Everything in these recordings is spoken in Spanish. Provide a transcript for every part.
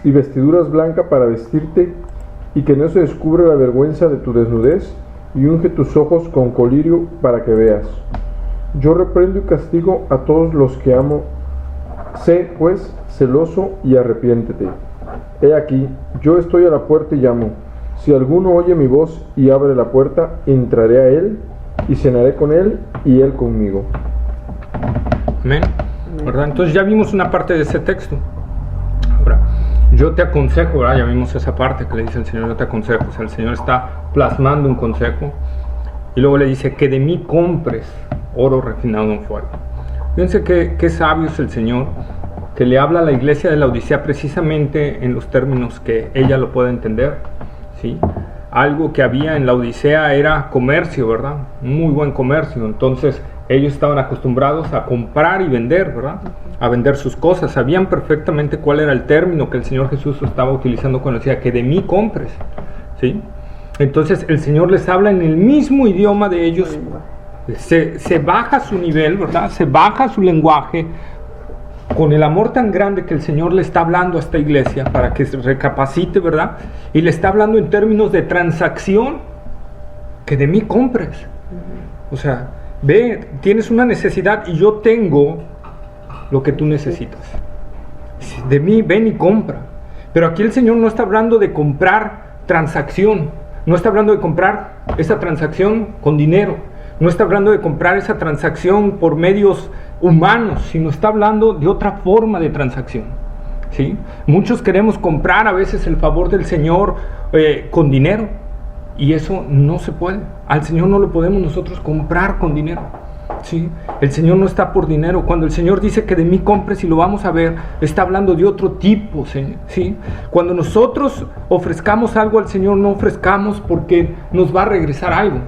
y vestiduras blancas para vestirte, y que no se descubra la vergüenza de tu desnudez, y unge tus ojos con colirio para que veas. Yo reprendo y castigo a todos los que amo. Sé, pues, celoso y arrepiéntete. He aquí, yo estoy a la puerta y llamo. Si alguno oye mi voz y abre la puerta, entraré a él y cenaré con él y él conmigo. Amén. ¿Verdad? Entonces ya vimos una parte de ese texto. Ahora, yo te aconsejo, ¿verdad? Ya vimos esa parte que le dice el Señor, yo te aconsejo. O sea, el Señor está plasmando un consejo y luego le dice que de mí compres oro refinado en fuego. Fíjense qué sabio es el Señor, que le habla a la iglesia de la Odisea precisamente en los términos que ella lo pueda entender, ¿sí? Algo que había en la Odisea era comercio, ¿verdad? Muy buen comercio. Entonces ellos estaban acostumbrados a comprar y vender, ¿verdad? A vender sus cosas. Sabían perfectamente cuál era el término que el Señor Jesús estaba utilizando cuando decía que de mí compres, ¿sí? Entonces el Señor les habla en el mismo idioma de ellos. Se baja su nivel, ¿verdad? Se baja su lenguaje con el amor tan grande que el Señor le está hablando a esta iglesia para que se recapacite, ¿verdad? Y le está hablando en términos de transacción, que de mí compres. O sea, ve, tienes una necesidad y yo tengo lo que tú necesitas. De mí, ven y compra. Pero aquí el Señor no está hablando de comprar transacción, no está hablando de comprar esa transacción con dinero. No está hablando de comprar esa transacción por medios humanos, sino está hablando de otra forma de transacción, ¿sí? Muchos queremos comprar a veces el favor del Señor con dinero, y eso no se puede. Al Señor no lo podemos nosotros comprar con dinero, ¿sí? El Señor no está por dinero. Cuando el Señor dice que de mí compres, y lo vamos a ver, está hablando de otro tipo, ¿sí? Cuando nosotros ofrezcamos algo al Señor, no ofrezcamos porque nos va a regresar algo,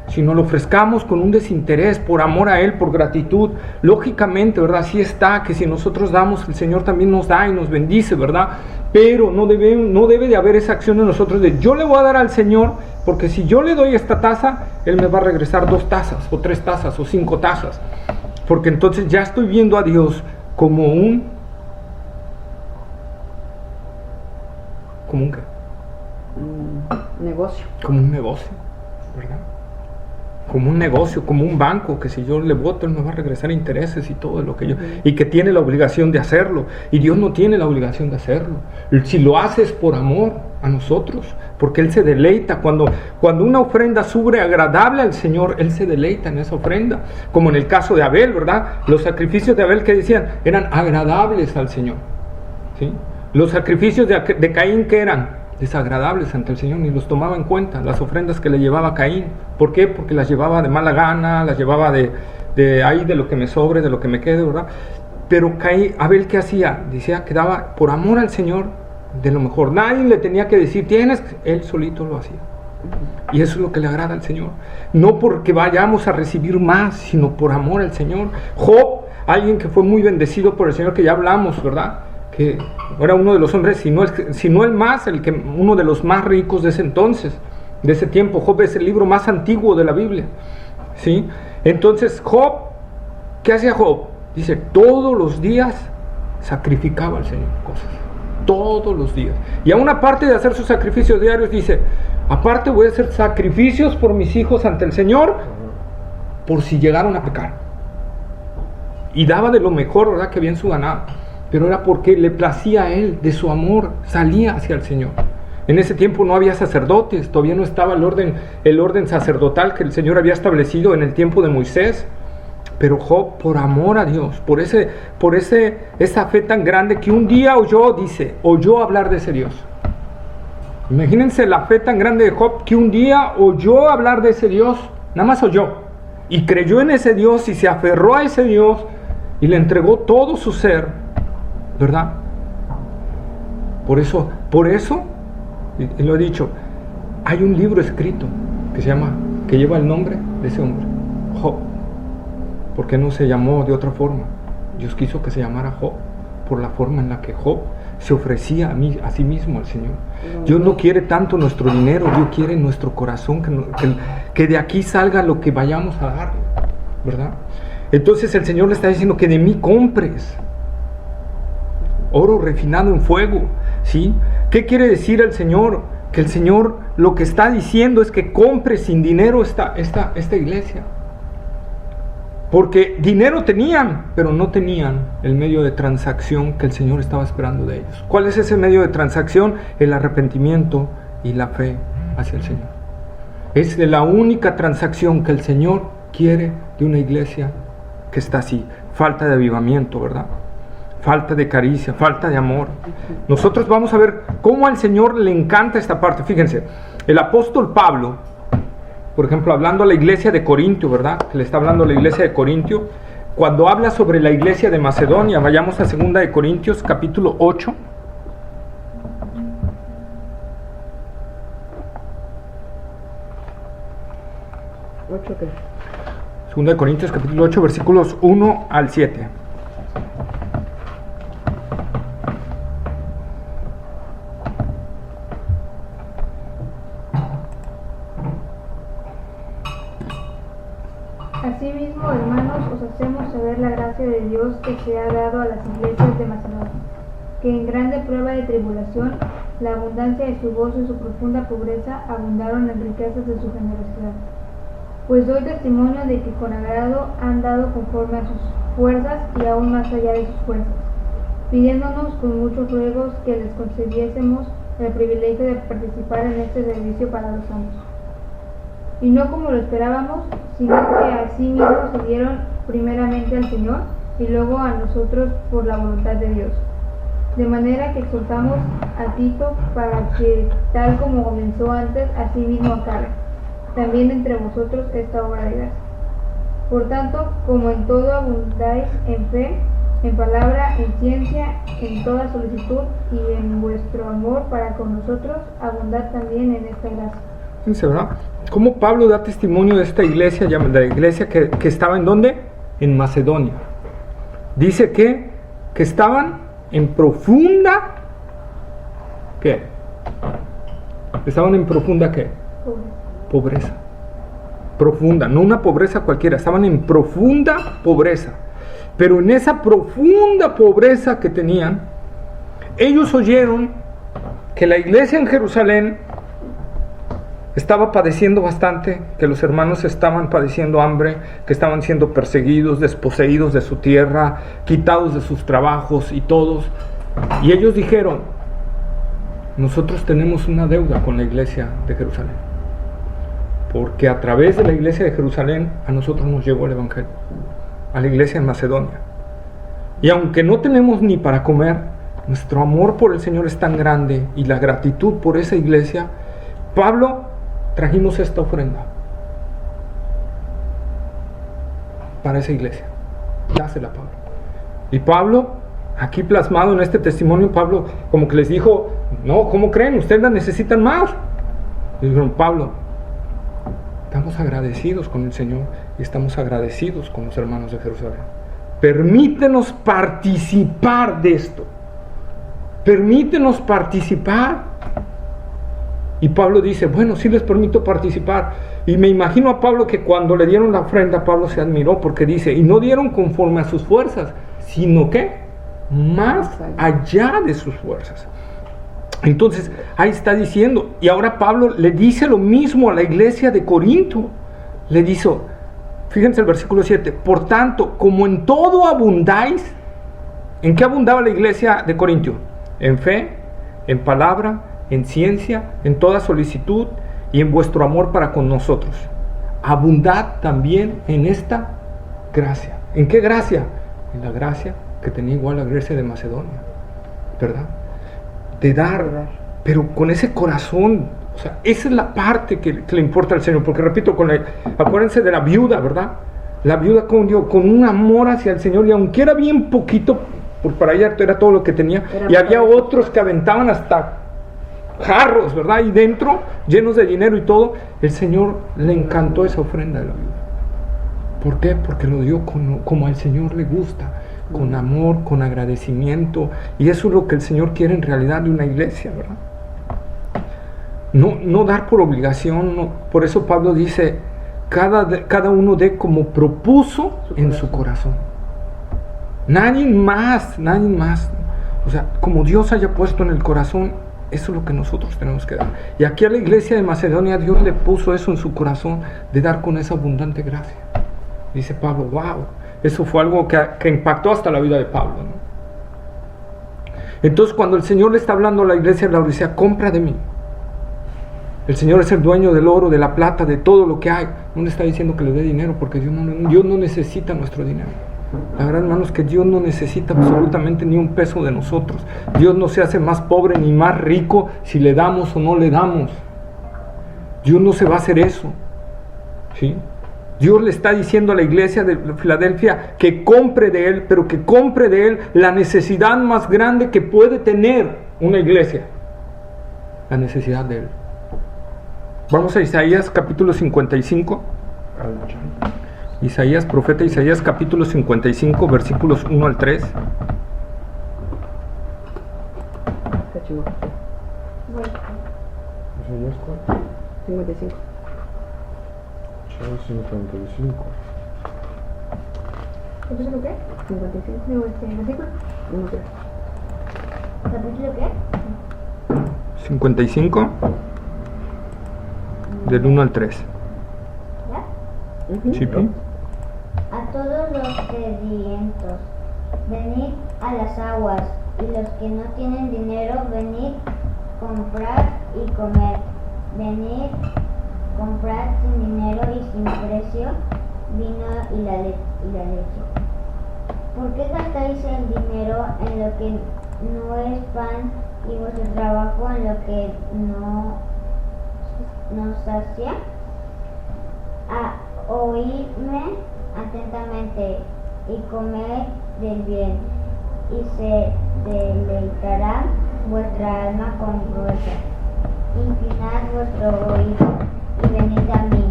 sino lo ofrezcamos con un desinterés, por amor a Él, por gratitud. Lógicamente, ¿verdad? Así está, que si nosotros damos, el Señor también nos da y nos bendice, ¿verdad? Pero no debe de haber esa acción en nosotros de yo le voy a dar al Señor, porque si yo le doy esta taza, Él me va a regresar 2 tazas, o 3 tazas, o 5 tazas. Porque entonces ya estoy viendo a Dios como un ¿qué? Negocio. Como un negocio, ¿verdad? Como un negocio, como un banco, que si yo le voto, Él me va a regresar intereses y todo lo que yo, y que tiene la obligación de hacerlo, y Dios no tiene la obligación de hacerlo. Si lo hace es por amor a nosotros, porque Él se deleita. Cuando una ofrenda sube agradable al Señor, Él se deleita en esa ofrenda, como en el caso de Abel, ¿verdad? Los sacrificios de Abel, que decían, eran agradables al Señor, ¿sí? Los sacrificios de Caín, ¿qué eran? Desagradables ante el Señor, ni los tomaba en cuenta, las ofrendas que le llevaba Caín. ¿Por qué? Porque las llevaba de mala gana, las llevaba de ahí, de lo que me sobre, de lo que me quede, ¿verdad? Pero Abel, ¿qué hacía? Decía que daba por amor al Señor de lo mejor. Nadie le tenía que decir, él solito lo hacía. Y eso es lo que le agrada al Señor. No porque vayamos a recibir más, sino por amor al Señor. Job, alguien que fue muy bendecido por el Señor, que ya hablamos, ¿verdad? Que era uno de los hombres, si no el más, uno de los más ricos de ese entonces, de ese tiempo. Job es el libro más antiguo de la Biblia, ¿sí? Entonces Job, ¿qué hacía Job? Dice, todos los días sacrificaba al Señor cosas, todos los días. Y aún aparte de hacer sus sacrificios diarios, dice, aparte voy a hacer sacrificios por mis hijos ante el Señor, por si llegaron a pecar. Y daba de lo mejor, ¿verdad?, que había en su ganado. Pero era porque le placía a Él, de su amor, salía hacia el Señor. En ese tiempo no había sacerdotes, todavía no estaba el orden sacerdotal que el Señor había establecido en el tiempo de Moisés. Pero Job, por amor a Dios, por esa fe tan grande, que un día oyó hablar de ese Dios. Imagínense la fe tan grande de Job, que un día oyó hablar de ese Dios, nada más oyó, y creyó en ese Dios, y se aferró a ese Dios, y le entregó todo su ser, ¿verdad? Por eso, y lo he dicho, hay un libro escrito que lleva el nombre de ese hombre, Job. ¿Por qué no se llamó de otra forma? Dios quiso que se llamara Job por la forma en la que Job se ofrecía a sí mismo al Señor. Dios no quiere tanto nuestro dinero, Dios quiere nuestro corazón, que de aquí salga lo que vayamos a dar, ¿verdad? Entonces el Señor le está diciendo que de mí compres. oro refinado en fuego, ¿sí? ¿Qué quiere decir el Señor? Que el Señor lo que está diciendo es que compre sin dinero esta iglesia. Porque dinero tenían, pero no tenían el medio de transacción que el Señor estaba esperando de ellos. ¿Cuál es ese medio de transacción? El arrepentimiento y la fe hacia el Señor. Es la única transacción que el Señor quiere de una iglesia que está así. Falta de avivamiento, ¿verdad? Falta de caricia, falta de amor. Nosotros vamos a ver cómo al Señor le encanta esta parte. Fíjense, el apóstol Pablo, por ejemplo, hablando a la iglesia de Corintio, ¿verdad? Que le está hablando a la iglesia de Corintio. Cuando habla sobre la iglesia de Macedonia, vayamos a 2 de Corintios, capítulo 8. ¿8 qué? 2 de Corintios, capítulo 8, versículos 1 al 7. Asimismo, hermanos, os hacemos saber la gracia de Dios que se ha dado a las iglesias de Macedonia, que en grande prueba de tribulación, la abundancia de su gozo y su profunda pobreza abundaron en riquezas de su generosidad. Pues doy testimonio de que con agrado han dado conforme a sus fuerzas y aún más allá de sus fuerzas, pidiéndonos con muchos ruegos que les concediésemos el privilegio de participar en este servicio para los santos. Y no como lo esperábamos, sino que a sí mismos se dieron primeramente al Señor y luego a nosotros por la voluntad de Dios. De manera que exhortamos a Tito para que, tal como comenzó antes, así mismo acabe también entre vosotros esta obra de gracia. Por tanto, como en todo abundáis en fe, en palabra, en ciencia, en toda solicitud y en vuestro amor para con nosotros, abundad también en esta gracia. Fíjense, ¿verdad? ¿Cómo Pablo da testimonio de esta iglesia, de la iglesia que estaba en dónde? En Macedonia. Dice que estaban en profunda, ¿qué? Estaban en profunda, ¿qué? Pobreza. Profunda, no una pobreza cualquiera, estaban en profunda pobreza. Pero en esa profunda pobreza que tenían, ellos oyeron que la iglesia en Jerusalén estaba padeciendo bastante, que los hermanos estaban padeciendo hambre, que estaban siendo perseguidos, desposeídos de su tierra, quitados de sus trabajos y todos. Y ellos dijeron, nosotros tenemos una deuda con la iglesia de Jerusalén, porque a través de la iglesia de Jerusalén a nosotros nos llegó el evangelio, a la iglesia en Macedonia. Y aunque no tenemos ni para comer, nuestro amor por el Señor es tan grande y la gratitud por esa iglesia. Pablo, trajimos esta ofrenda para esa iglesia. Dásela, Pablo. Y Pablo, aquí plasmado en este testimonio, Pablo como que les dijo, no, ¿cómo creen? Ustedes la necesitan más. Y dijeron, Pablo, estamos agradecidos con el Señor y estamos agradecidos con los hermanos de Jerusalén. Permítenos participar de esto. Permítenos participar. Y Pablo dice, bueno, sí les permito participar. Y me imagino a Pablo que cuando le dieron la ofrenda, Pablo se admiró porque dice, y no dieron conforme a sus fuerzas, sino que más allá de sus fuerzas. Entonces, ahí está diciendo, y ahora Pablo le dice lo mismo a la iglesia de Corinto. Le dice, fíjense el versículo 7, por tanto, como en todo abundáis, ¿en qué abundaba la iglesia de Corinto? En fe, en palabra, en ciencia, en toda solicitud y en vuestro amor para con nosotros. Abundad también en esta gracia. ¿En qué gracia? En la gracia que tenía igual la iglesia de Macedonia, ¿verdad? De dar, pero con ese corazón. O sea, esa es la parte que le importa al Señor, porque repito, acuérdense de la viuda, ¿verdad? La viuda con un amor hacia el Señor, y aunque era bien poquito, porque para ella era todo lo que tenía, y había otros que aventaban hasta jarros, ¿verdad? Y dentro, llenos de dinero y todo, el Señor le encantó esa ofrenda de la viuda. ¿Por qué? Porque lo dio como al Señor le gusta, con amor, con agradecimiento, y eso es lo que el Señor quiere en realidad de una iglesia, ¿verdad? No dar por obligación, no. Por eso Pablo dice, cada uno dé como propuso en su corazón. Nadie más. O sea, como Dios haya puesto en el corazón, eso es lo que nosotros tenemos que dar. Y aquí a la iglesia de Macedonia Dios le puso eso en su corazón, de dar con esa abundante gracia. Dice Pablo, wow, eso fue algo que impactó hasta la vida de Pablo, ¿no? Entonces cuando el Señor le está hablando a la iglesia de la Odisea, compra de mí. El Señor es el dueño del oro, de la plata, de todo lo que hay. No le está diciendo que le dé dinero, porque Dios no necesita nuestro dinero. La verdad, hermanos, que Dios no necesita absolutamente ni un peso de nosotros. Dios no se hace más pobre ni más rico si le damos o no le damos. Dios no se va a hacer eso, ¿sí? Dios le está diciendo a la iglesia de Filadelfia que compre de Él, pero que compre de Él la necesidad más grande que puede tener una iglesia. La necesidad de Él. Vamos a Isaías capítulo 55. Isaías, profeta Isaías capítulo 55, versículos 1 al 3. Bueno, ¿Isaías cuál? 55. Isaías 55. ¿capítulo qué? 55. Digo, versículo. 1, 3. ¿Capítulo qué? 55, del 1 al 3. ¿Ya? ¿Chipi? A todos los sedientos, venid a las aguas, y los que no tienen dinero, venid, comprad y comed. Venid, comprad sin dinero y sin precio vino y la leche. ¿Por qué gastáis el dinero en lo que no es pan y vuestro trabajo en lo que no sacia? Oídme atentamente y comed del bien, y se deleitará vuestra alma con proeza. Inclinad vuestro oído y venid a mí,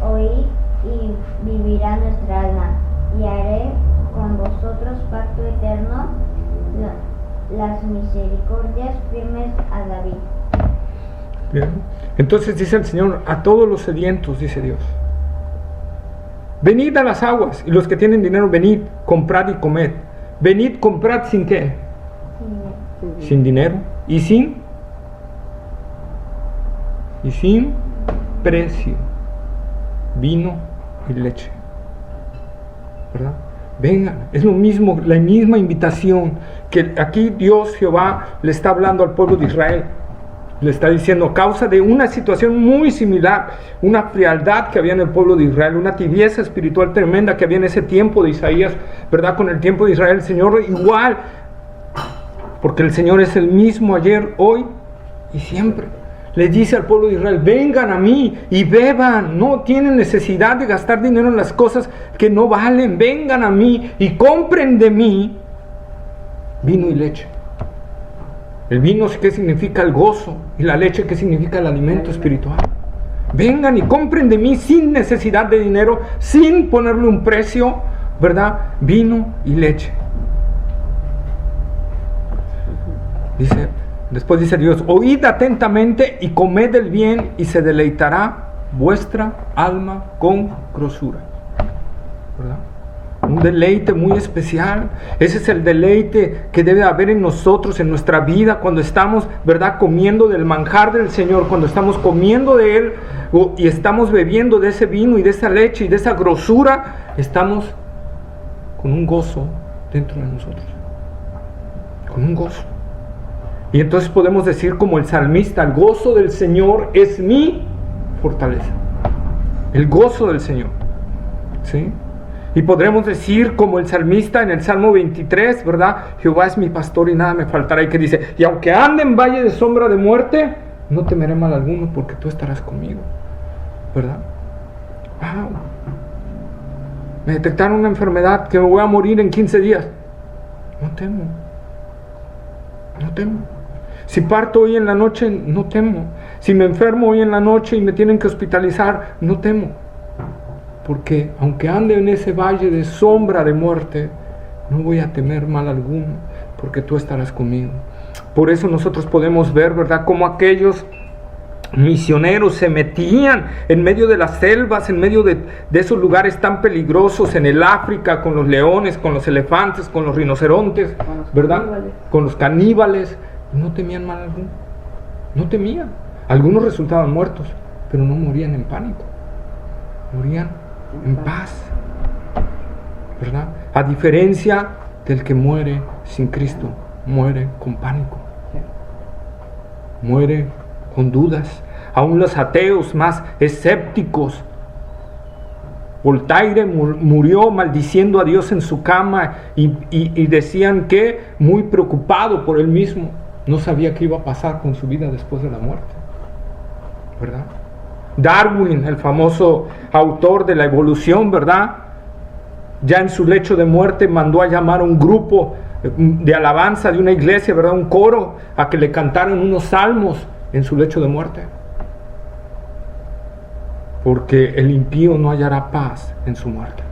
oíd y vivirá nuestra alma, y haré con vosotros pacto eterno, las misericordias firmes a David. Bien. Entonces dice el Señor, a todos los sedientos, dice Dios, venid a las aguas, y los que tienen dinero, venid, comprad y comed. Venid, comprad sin qué, sin dinero y sin precio, vino y leche, ¿verdad? Vengan, es lo mismo, la misma invitación que aquí Dios Jehová le está hablando al pueblo de Israel. Le está diciendo, a causa de una situación muy similar, una frialdad que había en el pueblo de Israel, una tibieza espiritual tremenda que había en ese tiempo de Isaías, ¿verdad? Con el tiempo de Israel, el Señor igual, porque el Señor es el mismo ayer, hoy y siempre. Le dice al pueblo de Israel, vengan a mí y beban, no tienen necesidad de gastar dinero en las cosas que no valen, vengan a mí y compren de mí vino y leche. El vino, ¿qué significa? El gozo, y la leche, ¿qué significa? El alimento espiritual. Vengan y compren de mí sin necesidad de dinero, sin ponerle un precio, ¿verdad? Vino y leche. Después dice Dios, oíd atentamente y comed el bien, y se deleitará vuestra alma con grosura, ¿verdad? Un deleite muy especial. Ese es el deleite que debe haber en nosotros, en nuestra vida, cuando estamos, ¿verdad?, comiendo del manjar del Señor, cuando estamos comiendo de Él y estamos bebiendo de ese vino y de esa leche y de esa grosura, estamos con un gozo dentro de nosotros, con un gozo. Y entonces podemos decir como el salmista, el gozo del Señor es mi fortaleza. El gozo del Señor, ¿sí? Y podremos decir como el salmista en el Salmo 23, ¿verdad? Jehová es mi pastor y nada me faltará. Y que dice, y aunque ande en valle de sombra de muerte, no temeré mal alguno porque tú estarás conmigo, ¿verdad? Wow. Me detectaron una enfermedad que me voy a morir en 15 días. No temo. No temo. Si parto hoy en la noche, no temo. Si me enfermo hoy en la noche y me tienen que hospitalizar, no temo. Porque aunque ande en ese valle de sombra de muerte, no voy a temer mal alguno, porque tú estarás conmigo. Por eso nosotros podemos ver, ¿verdad?, como aquellos misioneros se metían en medio de las selvas, en medio de esos lugares tan peligrosos, en el África, con los leones, con los elefantes, con los rinocerontes, ¿verdad? Con los caníbales. No temían mal alguno. No temían. Algunos resultaban muertos, pero no morían en pánico. Morían en paz, ¿verdad? A diferencia del que muere sin Cristo, muere con pánico, muere con dudas. Aún los ateos más escépticos, Voltaire murió maldiciendo a Dios en su cama y decían que muy preocupado por él mismo, no sabía qué iba a pasar con su vida después de la muerte, ¿verdad? Darwin, el famoso autor de la evolución, ¿verdad? Ya en su lecho de muerte mandó a llamar a un grupo de alabanza de una iglesia, ¿verdad? Un coro, a que le cantaran unos salmos en su lecho de muerte. Porque el impío no hallará paz en su muerte.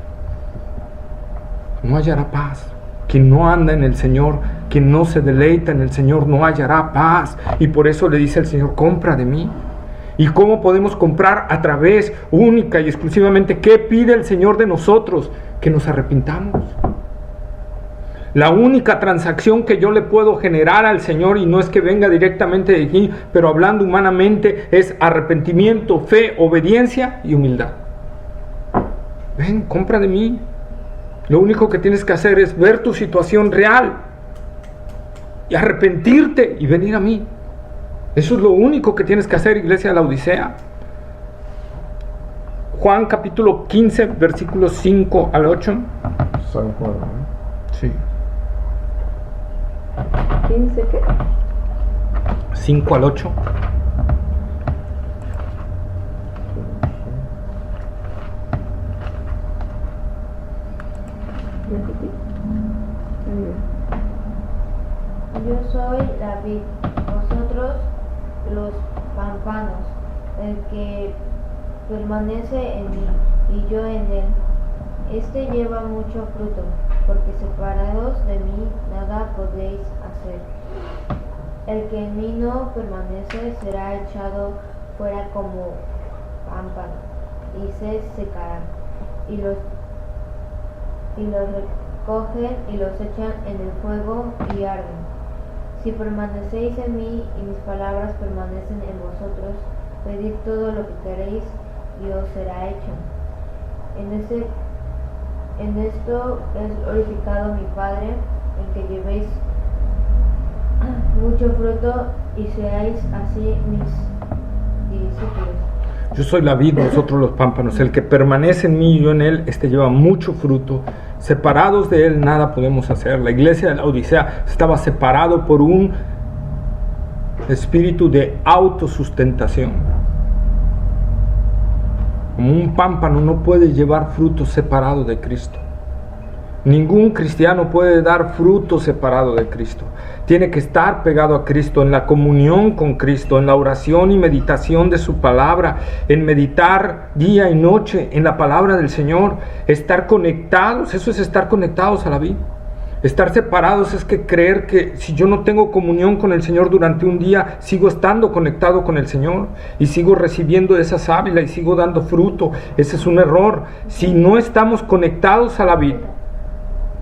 No hallará paz. Quien no anda en el Señor, quien no se deleita en el Señor, no hallará paz. Y por eso le dice el Señor, compra de mí. ¿Y cómo podemos comprar? A través única y exclusivamente, ¿qué pide el Señor de nosotros? Que nos arrepintamos. La única transacción que yo le puedo generar al Señor, y no es que venga directamente de aquí, pero hablando humanamente, es arrepentimiento, fe, obediencia y humildad. Ven, compra de mí. Lo único que tienes que hacer es ver tu situación real y arrepentirte y venir a mí. Eso es lo único que tienes que hacer, iglesia de la Odisea. Juan capítulo 15, versículos 5 al 8. San Juan, ¿no? Sí. 15, ¿qué? 5 al 8. Yo soy la vid, vosotros los pámpanos. El que permanece en mí y yo en él, este lleva mucho fruto, porque separados de mí nada podéis hacer. El que en mí no permanece será echado fuera como pámpano y se secarán, y los recogen y los echan en el fuego y arden. Si permanecéis en mí y mis palabras permanecen en vosotros, pedid todo lo que queréis y os será hecho. En esto es glorificado mi Padre, en que llevéis mucho fruto y seáis así mis discípulos. Yo soy la vid, vosotros los pámpanos. El que permanece en mí y yo en él, este lleva mucho fruto. Separados de él nada podemos hacer. La iglesia de la Odisea estaba separado por un espíritu de autosustentación. Como un pámpano no puede llevar fruto separado de Cristo. Ningún cristiano puede dar fruto separado de Cristo. Tiene que estar pegado a Cristo, en la comunión con Cristo, en la oración y meditación de su palabra, en meditar día y noche en la palabra del Señor, estar conectados. Eso es estar conectados a la vida. Estar separados es que creer que si yo no tengo comunión con el Señor durante un día, sigo estando conectado con el Señor y sigo recibiendo esa sábila y sigo dando fruto. Ese es un error. Si no estamos conectados a la vida,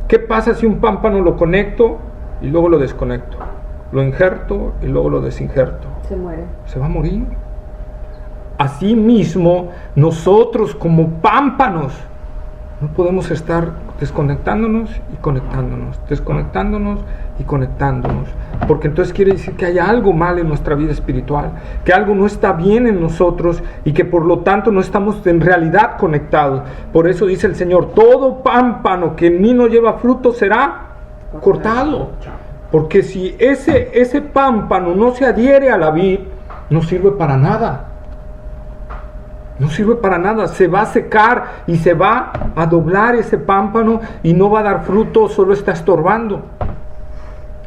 ¿qué pasa si un pámpano lo conecto y luego lo desconecto? Lo injerto y luego lo desinjerto. Se muere. Se va a morir. Así mismo, nosotros como pámpanos no podemos estar desconectándonos y conectándonos, desconectándonos y conectándonos, porque entonces quiere decir que hay algo mal en nuestra vida espiritual, que algo no está bien en nosotros y que por lo tanto no estamos en realidad conectados. Por eso dice el Señor, todo pámpano que en mí no lleva fruto será cortado, porque si ese pámpano no se adhiere a la vid, no sirve para nada. No sirve para nada, se va a secar y se va a doblar ese pámpano y no va a dar fruto, solo está estorbando.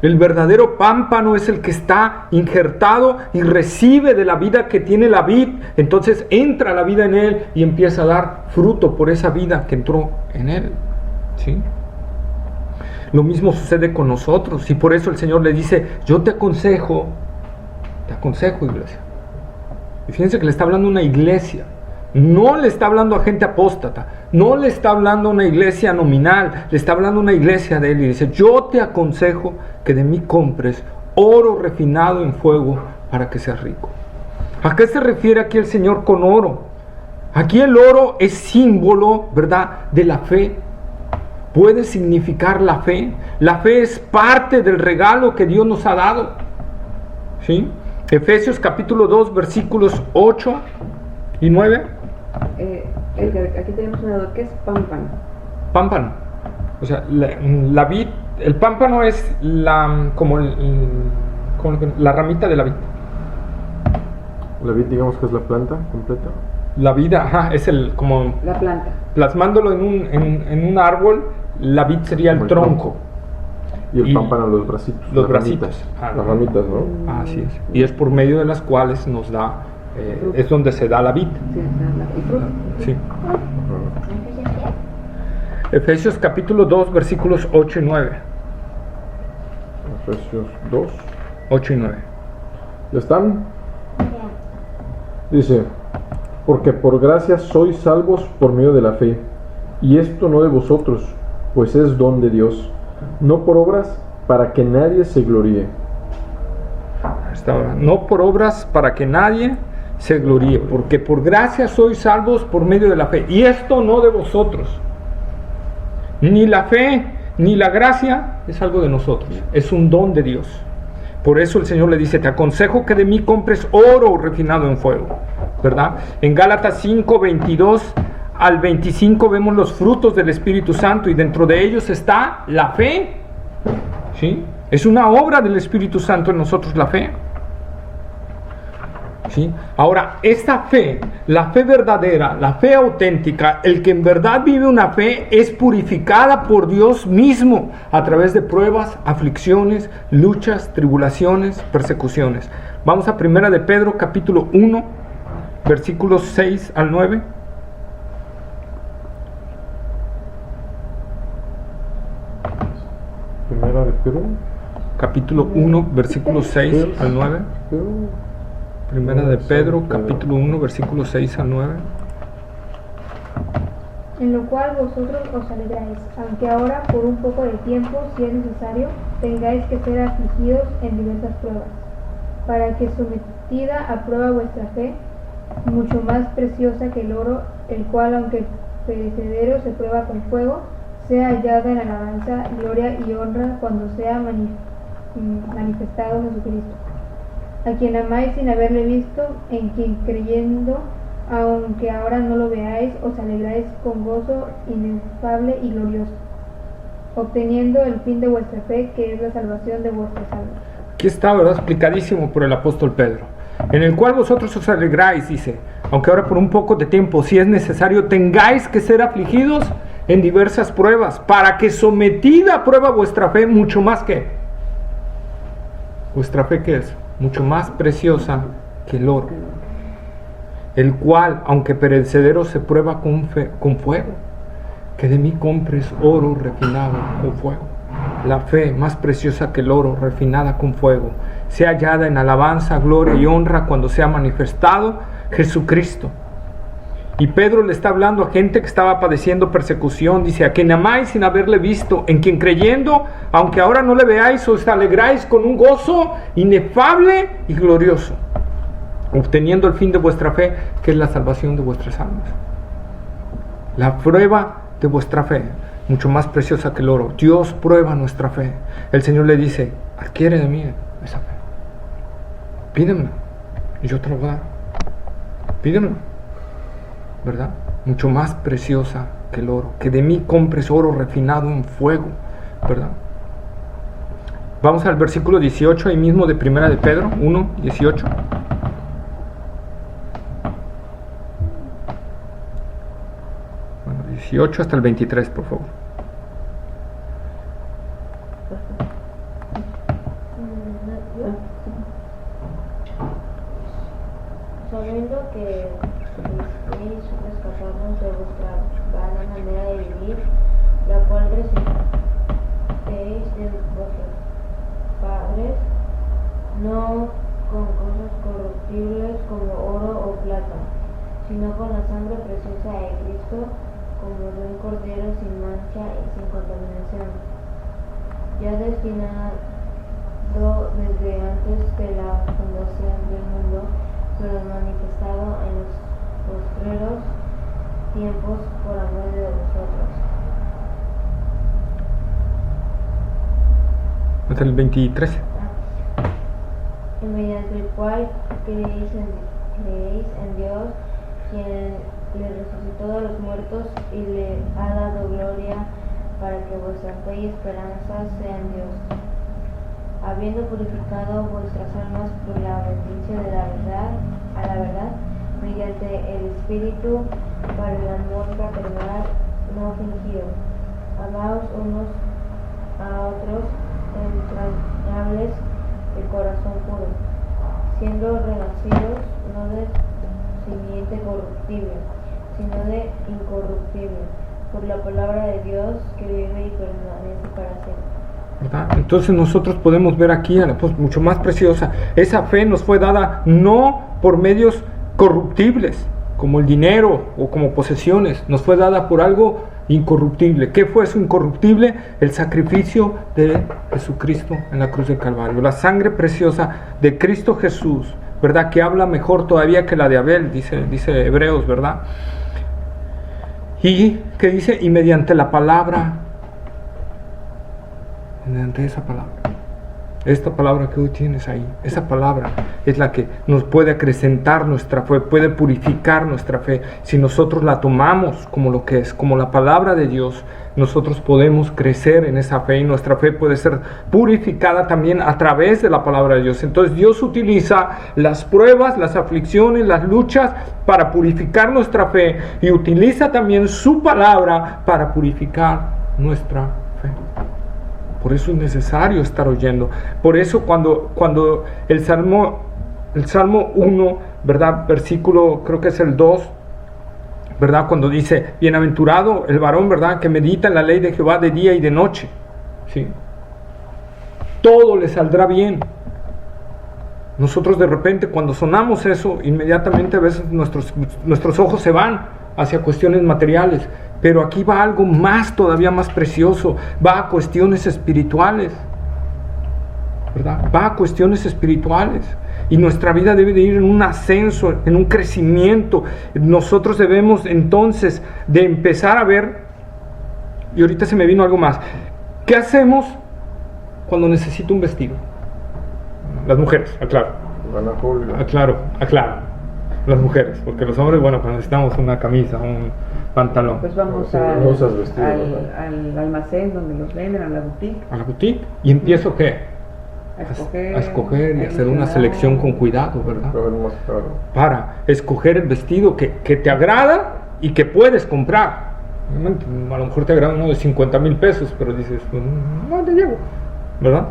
El verdadero pámpano es el que está injertado y recibe de la vida que tiene la vid, entonces entra la vida en él y empieza a dar fruto por esa vida que entró en él. ¿Sí? Lo mismo sucede con nosotros y por eso el Señor le dice, yo te aconsejo iglesia, Y fíjense que le está hablando a una iglesia. No le está hablando a gente apóstata, no le está hablando a una iglesia nominal, le está hablando a una iglesia de él y dice: yo te aconsejo que de mí compres oro refinado en fuego para que seas rico. ¿A qué se refiere aquí el Señor con oro? Aquí el oro es símbolo, ¿verdad?, de la fe. Puede significar la fe. La fe es parte del regalo que Dios nos ha dado. ¿Sí? Efesios capítulo 2, versículos 8 y 9. Edgar, aquí tenemos una duda. ¿Qué es pámpano? Pámpano. O sea, la vid, el pámpano es como la ramita de la vid. La vid, digamos que es la planta completa. La vid, es como La planta. plasmándolo en un árbol. La vid sería el Como el tronco. Y el pámpano, los bracitos. Los las bracitos. ramitas. Las ramitas, ¿no? Así es. Y es por medio de las cuales nos da, es donde se da la vid. Sí, el fruto. Sí. Ajá. Efesios capítulo 2, versículos 8 y 9. Efesios 2. 8 y 9. ¿Ya están? Dice: porque por gracia sois salvos por medio de la fe, y esto no de vosotros, pues es don de Dios, no por obras, para que nadie se gloríe. No por obras para que nadie se gloríe, porque por gracia sois salvos por medio de la fe, y esto no de vosotros. Ni la fe ni la gracia es algo de nosotros, es un don de Dios. Por eso el Señor le dice: te aconsejo que de mí compres oro refinado en fuego, ¿verdad? En Gálatas 5, 22 al 25 vemos los frutos del Espíritu Santo, y dentro de ellos está la fe. ¿Sí? Es una obra del Espíritu Santo en nosotros, la fe. ¿Sí? Ahora, esta fe, la fe verdadera, la fe auténtica, el que en verdad vive una fe, es purificada por Dios mismo a través de pruebas, aflicciones, luchas, tribulaciones, persecuciones. Vamos a 1 de Pedro capítulo 1, versículos 6 al 9. Primera de Perú. Capítulo 1, versículos 6 al 9. Primera de Pedro, capítulo 1, versículos 6 al 9. En lo cual vosotros os alegráis, aunque ahora por un poco de tiempo, si es necesario, tengáis que ser afligidos en diversas pruebas, para que sometida a prueba vuestra fe, mucho más preciosa que el oro, el cual aunque perecedero se prueba con fuego, sea hallada en alabanza, gloria y honra cuando sea manifestado Jesucristo, a quien amáis sin haberle visto, en quien creyendo, aunque ahora no lo veáis, os alegráis con gozo inefable y glorioso, obteniendo el fin de vuestra fe, que es la salvación de vuestras almas. Aquí está, ¿verdad?, explicadísimo por el apóstol Pedro. En el cual vosotros os alegráis, dice, aunque ahora por un poco de tiempo, si es necesario, tengáis que ser afligidos en diversas pruebas, para que sometida a prueba vuestra fe, mucho más que vuestra fe, que es mucho más preciosa que el oro, el cual aunque perecedero se prueba con fuego, que de mí compres oro refinado con fuego. La fe más preciosa que el oro, refinada con fuego, sea hallada en alabanza, gloria y honra cuando sea manifestado Jesucristo. Y Pedro le está hablando a gente que estaba padeciendo persecución. Dice: a quien amáis sin haberle visto, en quien creyendo, aunque ahora no le veáis, os alegráis con un gozo inefable y glorioso, obteniendo el fin de vuestra fe, que es la salvación de vuestras almas. La prueba de vuestra fe, mucho más preciosa que el oro. Dios prueba nuestra fe. El Señor le dice: adquiere de mí esa fe, pídemelo y yo te lo voy a dar. Pídemelo, ¿verdad? Mucho más preciosa que el oro, que de mí compres oro refinado en fuego, ¿verdad? Vamos al versículo 18 ahí mismo de 1 de Pedro 1, 18. Bueno, 18 hasta el 23, por favor. Sabiendo que estéis escapados de vuestra vana manera de vivir, la cual recibisteis de vuestros padres, no con cosas corruptibles como oro o plata, sino con la sangre preciosa de Cristo, como de un cordero sin mancha y sin contaminación, ya destinado desde antes de la fundación del mundo, pero manifestado en los postreros tiempos por amor de vosotros. Hasta el 23. Y mediante el cual creéis en Dios, quien le resucitó de los muertos y le ha dado gloria, para que vuestra fe y esperanza sean Dios, habiendo purificado vuestras almas por la obediencia de a la verdad, mediante el Espíritu, para el amor fraternal no fingido. Amaos unos a otros entrañables de corazón puro, siendo renacidos no de simiente corruptible, sino de incorruptible, por la palabra de Dios que vive y permanece para siempre. ¿Verdad? Entonces nosotros podemos ver aquí a la mucho más preciosa. Esa fe nos fue dada no por medios corruptibles, como el dinero o como posesiones, nos fue dada por algo incorruptible. ¿Qué fue eso incorruptible? El sacrificio de Jesucristo en la cruz del Calvario, la sangre preciosa de Cristo Jesús, ¿verdad? Que habla mejor todavía que la de Abel, dice Hebreos, ¿verdad? Y que dice, y mediante la palabra, mediante esa palabra, esta palabra que hoy tienes ahí, esa palabra es la que nos puede acrecentar nuestra fe, puede purificar nuestra fe. Si nosotros la tomamos como lo que es, como la palabra de Dios, nosotros podemos crecer en esa fe y nuestra fe puede ser purificada también a través de la palabra de Dios. Entonces Dios utiliza las pruebas, las aflicciones, las luchas para purificar nuestra fe y utiliza también su palabra para purificar nuestra fe. Por eso es necesario estar oyendo. Por eso cuando el Salmo 1, ¿verdad? Versículo, creo que es el 2, ¿verdad? Cuando dice, bienaventurado el varón, ¿verdad? Que medita en la ley de Jehová de día y de noche. ¿Sí? Todo le saldrá bien. Nosotros de repente cuando sonamos eso, inmediatamente a veces nuestros ojos se van hacia cuestiones materiales. Pero aquí va algo más, todavía más precioso, va a cuestiones espirituales, ¿verdad? Va a cuestiones espirituales. Y nuestra vida debe de ir en un ascenso, en un crecimiento. Nosotros debemos entonces de empezar a ver, y ahorita se me vino algo más, ¿qué hacemos cuando necesito un vestido? Las mujeres, aclaro. Aclaro. Las mujeres, porque los hombres, bueno, pues necesitamos una camisa, un pantalón. Pues vamos Sí, al, no usas vestido, al almacén donde los venden, a la boutique, A la boutique. Y empiezo ¿qué? a escoger y hacer una selección con cuidado, ¿verdad? A ver, más claro. Para escoger el vestido que te agrada y que puedes comprar. A lo mejor te agrada uno de 50,000 pesos, pero dices, pues, no te llevo, ¿verdad?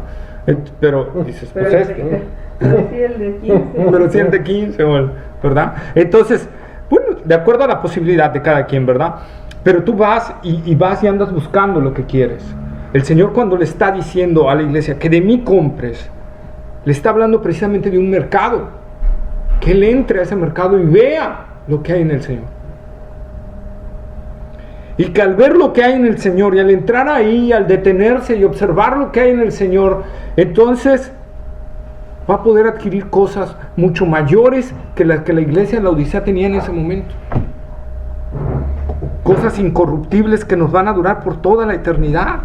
Pero dices, pero pues pero sí el de 15. pero sí el de 15, ¿verdad? Entonces, bueno, de acuerdo a la posibilidad de cada quien, ¿verdad? Pero tú vas y vas y andas buscando lo que quieres. El Señor, cuando le está diciendo a la iglesia que de mí compres, le está hablando precisamente de un mercado, que Él entre a ese mercado y vea lo que hay en el Señor. Y que al ver lo que hay en el Señor y al entrar ahí, al detenerse y observar lo que hay en el Señor, entonces va a poder adquirir cosas mucho mayores que las que la iglesia de la Odisea tenía en ese momento. Cosas incorruptibles que nos van a durar por toda la eternidad.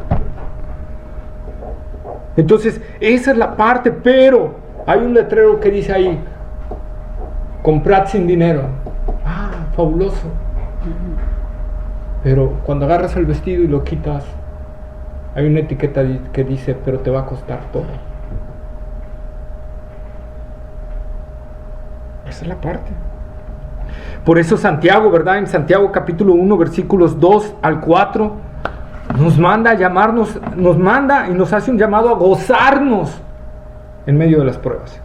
Entonces, esa es la parte, pero hay un letrero que dice ahí, comprad sin dinero. Ah, fabuloso. Pero cuando agarras el vestido y lo quitas, hay una etiqueta que dice, pero te va a costar todo. Esa es la parte. Por eso Santiago, ¿verdad? En Santiago capítulo 1, versículos 2 al 4, nos manda a llamarnos, nos manda y nos hace un llamado a gozarnos en medio de las pruebas,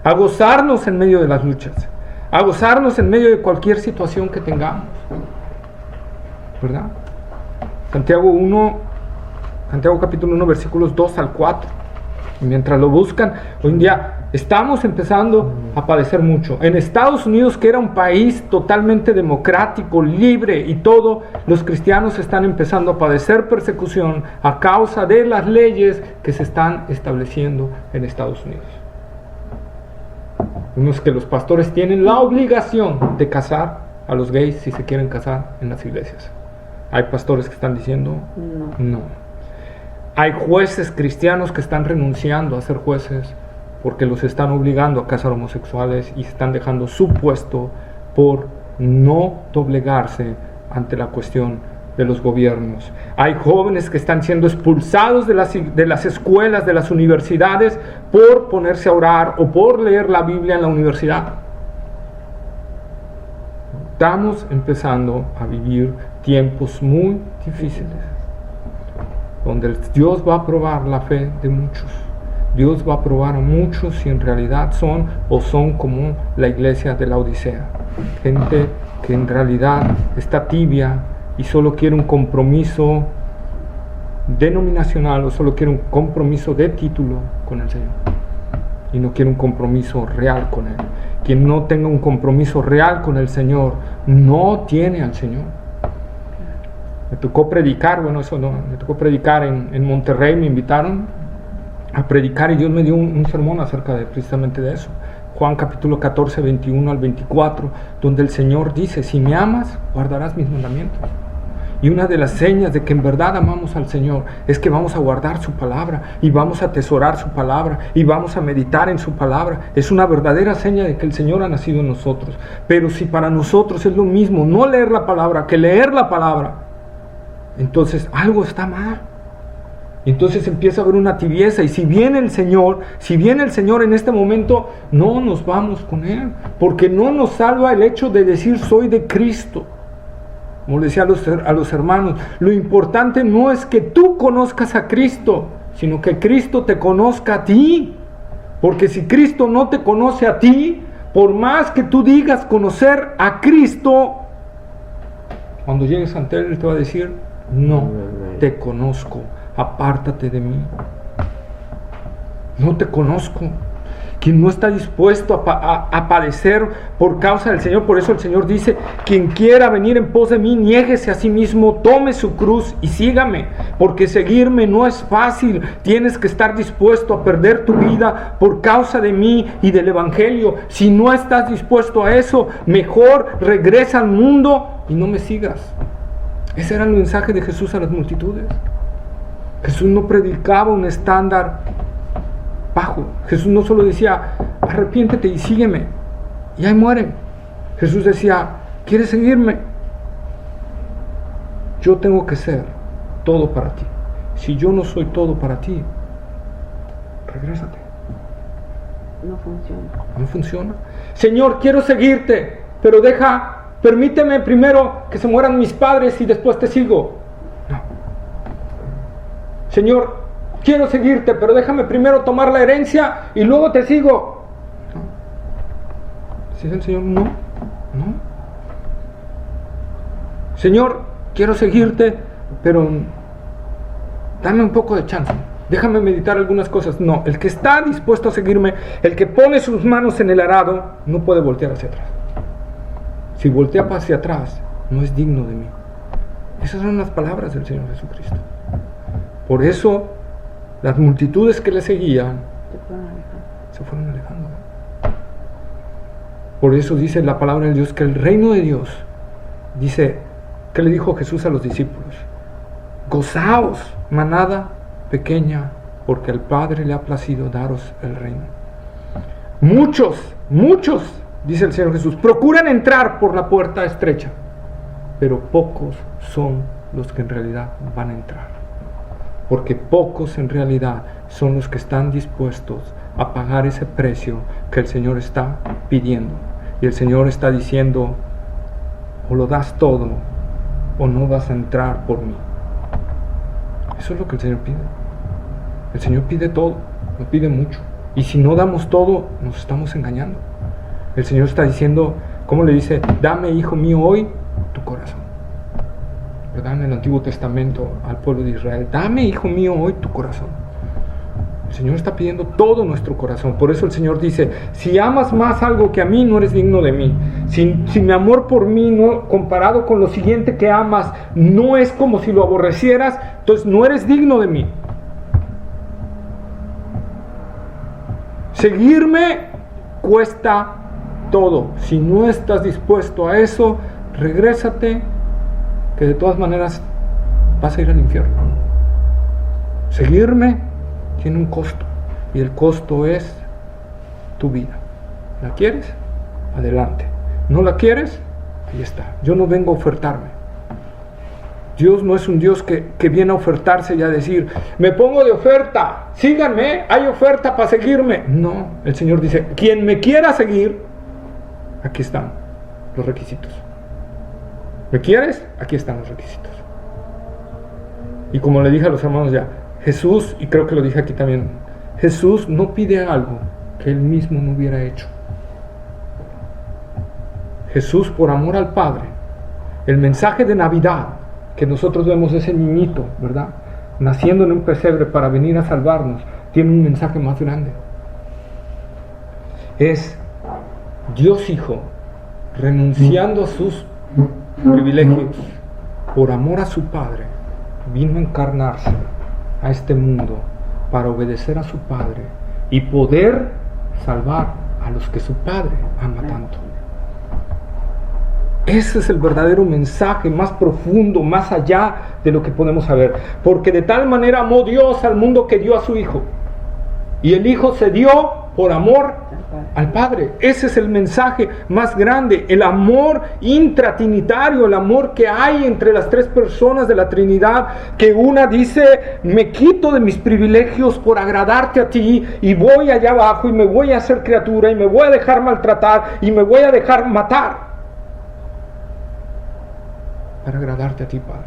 a gozarnos en medio de las luchas, a gozarnos en medio de cualquier situación que tengamos, ¿verdad? Santiago capítulo 1, versículos 2 al 4. Y mientras lo buscan, hoy en día Estamos empezando a padecer mucho. En Estados Unidos, que era un país totalmente democrático, libre y todo, los cristianos están empezando a padecer persecución a causa de las leyes que se están estableciendo en Estados Unidos. Unos que los pastores tienen la obligación de casar a los gays si se quieren casar en las iglesias. Hay pastores que están diciendo no. Hay jueces cristianos que están renunciando a ser jueces porque los están obligando a casar homosexuales y están dejando su puesto por no doblegarse ante la cuestión de los gobiernos. Hay jóvenes que están siendo expulsados de las escuelas, de las universidades, por ponerse a orar o por leer la Biblia en la universidad. Estamos empezando a vivir tiempos muy difíciles, donde Dios va a probar la fe de muchos. Dios va a probar a muchos si en realidad son como la iglesia de la Odisea. Gente que en realidad está tibia y solo quiere un compromiso denominacional o solo quiere un compromiso de título con el Señor y no quiere un compromiso real con Él. Quien no tenga un compromiso real con el Señor no tiene al Señor. Me tocó predicar, me tocó predicar en Monterrey, me invitaron a predicar y Dios me dio un sermón acerca precisamente de eso. Juan capítulo 14, 21 al 24, donde el Señor dice: si me amas, guardarás mis mandamientos. Y una de las señas de que en verdad amamos al Señor es que vamos a guardar su palabra y vamos a atesorar su palabra y vamos a meditar en su palabra. Es una verdadera seña de que el Señor ha nacido en nosotros. Pero si para nosotros es lo mismo no leer la palabra que leer la palabra, entonces algo está mal. Entonces empieza a haber una tibieza, y si viene el Señor en este momento, no nos vamos con Él, porque no nos salva el hecho de decir soy de Cristo. Como le decía a los hermanos, lo importante no es que tú conozcas a Cristo, sino que Cristo te conozca a ti. Porque si Cristo no te conoce a ti, por más que tú digas conocer a Cristo, cuando llegues ante Él te va a decir: no te conozco, apártate de mí. No te conozco. Quien no está dispuesto a padecer por causa del Señor, por eso el Señor dice: quien quiera venir en pos de mí, niéguese a sí mismo, tome su cruz y sígame, porque seguirme no es fácil. Tienes que estar dispuesto a perder tu vida por causa de mí y del Evangelio. Si no estás dispuesto a eso, mejor regresa al mundo y no me sigas. Ese era el mensaje de Jesús a las multitudes. Jesús no predicaba un estándar bajo. Jesús no solo decía: arrepiéntete y sígueme, y ahí mueren. Jesús decía: ¿quieres seguirme? Yo tengo que ser todo para ti. Si yo no soy todo para ti, regrésate. No funciona. Señor, quiero seguirte, pero permíteme primero que se mueran mis padres y después te sigo. No. Señor, quiero seguirte, pero déjame primero tomar la herencia y luego te sigo. ¿Sí es el Señor? No. Señor, quiero seguirte, pero dame un poco de chance. Déjame meditar algunas cosas. No, el que está dispuesto a seguirme, el que pone sus manos en el arado, no puede voltear hacia atrás. Si voltea hacia atrás, no es digno de mí. Esas son las palabras del Señor Jesucristo. Por eso las multitudes que le seguían se fueron alejando. Por eso dice la palabra de Dios que el reino de Dios, dice, ¿qué le dijo Jesús a los discípulos? Gozaos, manada pequeña, porque al Padre le ha placido daros el reino. Muchos, dice el Señor Jesús, procuran entrar por la puerta estrecha, pero pocos son los que en realidad van a entrar. Porque pocos en realidad son los que están dispuestos a pagar ese precio que el Señor está pidiendo. Y el Señor está diciendo: o lo das todo o no vas a entrar por mí. Eso es lo que el Señor pide. El Señor pide todo, no pide mucho. Y si no damos todo, nos estamos engañando. El Señor está diciendo, ¿cómo le dice? Dame, hijo mío, hoy tu corazón. ¿Verdad? En el Antiguo Testamento al pueblo de Israel, dame, hijo mío, hoy tu corazón. El Señor está pidiendo todo nuestro corazón. Por eso el Señor dice, si amas más algo que a mí, no eres digno de mí. Si mi amor por mí, no, comparado con lo siguiente que amas, no es como si lo aborrecieras, entonces no eres digno de mí. Seguirme cuesta todo. Si no estás dispuesto a eso, regrésate, que de todas maneras vas a ir al infierno. Seguirme tiene un costo, y el costo es tu vida. ¿La quieres? Adelante. ¿No la quieres? Ahí está. Yo no vengo a ofertarme. Dios no es un Dios que viene a ofertarse y a decir, me pongo de oferta, síganme, hay oferta para seguirme. No, el Señor dice, quien me quiera seguir, aquí están los requisitos. ¿Me quieres? Aquí están los requisitos. Y como le dije a los hermanos ya, Jesús, y creo que lo dije aquí también, Jesús no pide algo que Él mismo no hubiera hecho. Jesús, por amor al Padre, el mensaje de Navidad, que nosotros vemos ese niñito, ¿verdad?, naciendo en un pesebre para venir a salvarnos, tiene un mensaje más grande. Es Dios Hijo renunciando a sus privilegios por amor a su Padre, vino a encarnarse a este mundo para obedecer a su Padre y poder salvar a los que su Padre ama tanto. Ese es el verdadero mensaje más profundo, más allá de lo que podemos saber. Porque de tal manera amó Dios al mundo que dio a su Hijo. Y el Hijo se dio por amor al Padre. Ese es el mensaje más grande. El amor intratrinitario, el amor que hay entre las tres personas de la Trinidad. Que una dice, me quito de mis privilegios por agradarte a ti y voy allá abajo y me voy a hacer criatura y me voy a dejar maltratar y me voy a dejar matar para agradarte a ti, Padre.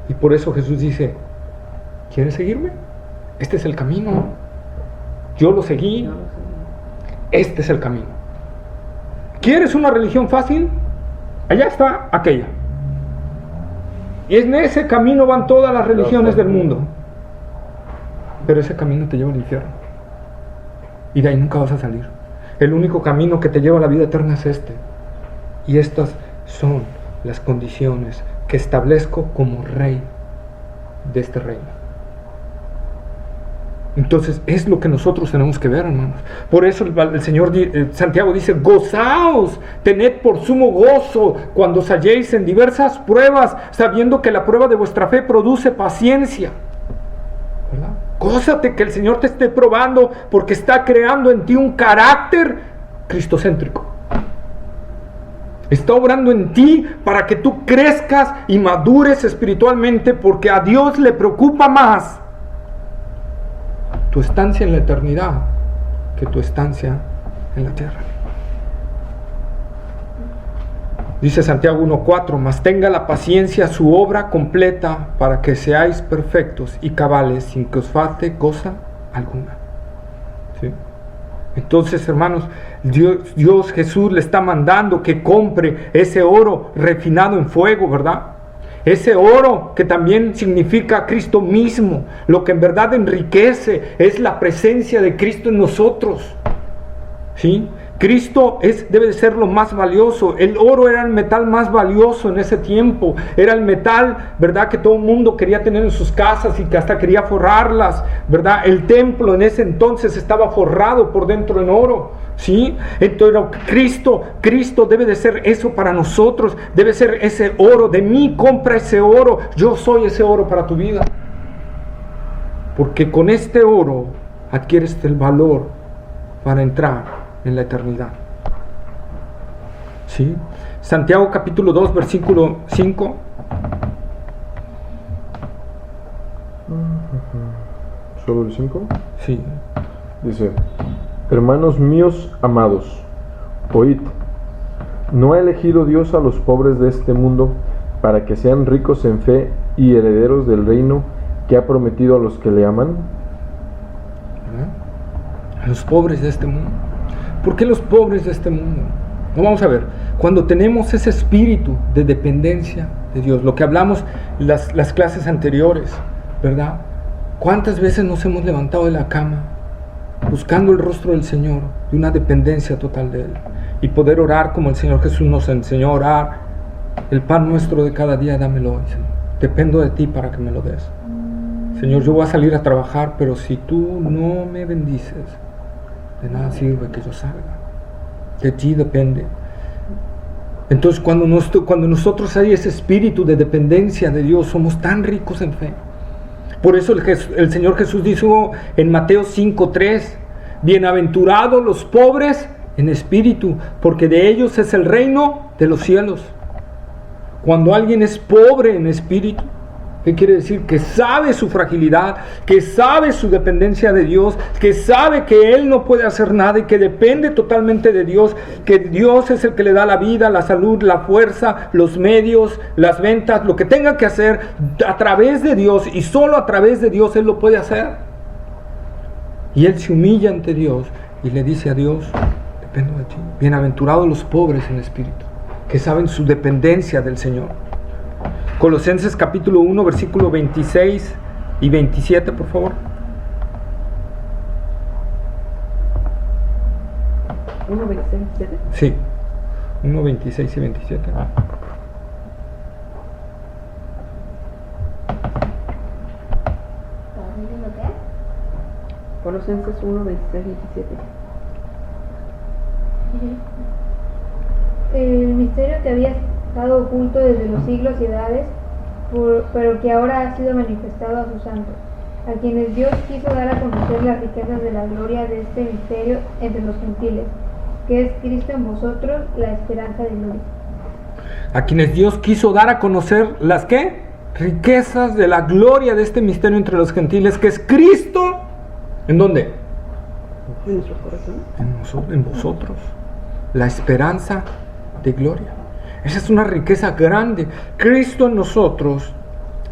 Y por eso Jesús dice, ¿quieres seguirme? Este es el camino. Yo lo seguí. Este es el camino. ¿Quieres una religión fácil? Allá está aquella. Y en ese camino van todas las religiones del mundo. Pero ese camino te lleva al infierno. Y de ahí nunca vas a salir. El único camino que te lleva a la vida eterna es este. Y estas son las condiciones que establezco como rey de este reino. Entonces es lo que nosotros tenemos que ver, hermanos. Por eso el Señor Santiago dice, gozaos, tened por sumo gozo cuando os halléis en diversas pruebas, sabiendo que la prueba de vuestra fe produce paciencia. ¿Verdad? Gózate que el Señor te esté probando, porque está creando en ti un carácter cristocéntrico. Está obrando en ti para que tú crezcas y madures espiritualmente, porque a Dios le preocupa más tu estancia en la eternidad que tu estancia en la tierra. Dice Santiago 1:4, mas tenga la paciencia su obra completa para que seáis perfectos y cabales sin que os falte cosa alguna. ¿Sí? Entonces, hermanos, Dios Jesús le está mandando que compre ese oro refinado en fuego, ¿verdad? Ese oro que también significa Cristo mismo. Lo que en verdad enriquece es la presencia de Cristo en nosotros. ¿Sí? Cristo debe de ser lo más valioso. El oro era el metal más valioso en ese tiempo. Era el metal, ¿verdad?, que todo el mundo quería tener en sus casas y que hasta quería forrarlas, ¿verdad? El templo en ese entonces estaba forrado por dentro en oro, ¿sí? Entonces Cristo debe de ser eso para nosotros. Debe ser ese oro. De mí compra ese oro. Yo soy ese oro para tu vida. Porque con este oro adquieres el valor para entrar en la eternidad. ¿Sí? Santiago capítulo 2 versículo 5. ¿Solo el 5? Sí. Dice, hermanos míos amados, oíd, ¿no ha elegido Dios a los pobres de este mundo para que sean ricos en fe y herederos del reino que ha prometido a los que le aman? A los pobres de este mundo. ¿Por qué los pobres de este mundo? No, vamos a ver. Cuando tenemos ese espíritu de dependencia de Dios, lo que hablamos las clases anteriores, ¿verdad? ¿Cuántas veces nos hemos levantado de la cama buscando el rostro del Señor, de una dependencia total de Él, y poder orar como el Señor Jesús nos enseñó a orar? El pan nuestro de cada día dámelo hoy, Señor. Dependo de ti para que me lo des. Señor, yo voy a salir a trabajar, pero si tú no me bendices, de nada sirve que yo salga. De ti depende. Entonces, cuando nosotros hay ese espíritu de dependencia de Dios, somos tan ricos en fe. Por eso el Señor Jesús dijo en Mateo 5:3, bienaventurados los pobres en espíritu, porque de ellos es el reino de los cielos. Cuando alguien es pobre en espíritu, ¿qué quiere decir? Que sabe su fragilidad, que sabe su dependencia de Dios, que sabe que él no puede hacer nada y que depende totalmente de Dios, que Dios es el que le da la vida, la salud, la fuerza, los medios, las ventas, lo que tenga que hacer a través de Dios, y solo a través de Dios él lo puede hacer. Y él se humilla ante Dios y le dice a Dios, dependo de ti. Bienaventurados los pobres en espíritu, que saben su dependencia del Señor. Colosenses capítulo 1, versículo 26 y 27, por favor. 1, 26, 27. Sí, 1, 26 y 27. ¿Estás diciendo qué? Colosenses 1, 26, 27. El misterio que había estado oculto desde los siglos y edades, pero que ahora ha sido manifestado a sus santos, a quienes Dios quiso dar a conocer las riquezas de la gloria de este misterio entre los gentiles, que es Cristo en vosotros, la esperanza de gloria. A quienes Dios quiso dar a conocer las ¿qué? Riquezas de la gloria de este misterio entre los gentiles, que es Cristo. ¿En dónde? En nuestros corazones. En vosotros, la esperanza de gloria. Esa es una riqueza grande. Cristo en nosotros,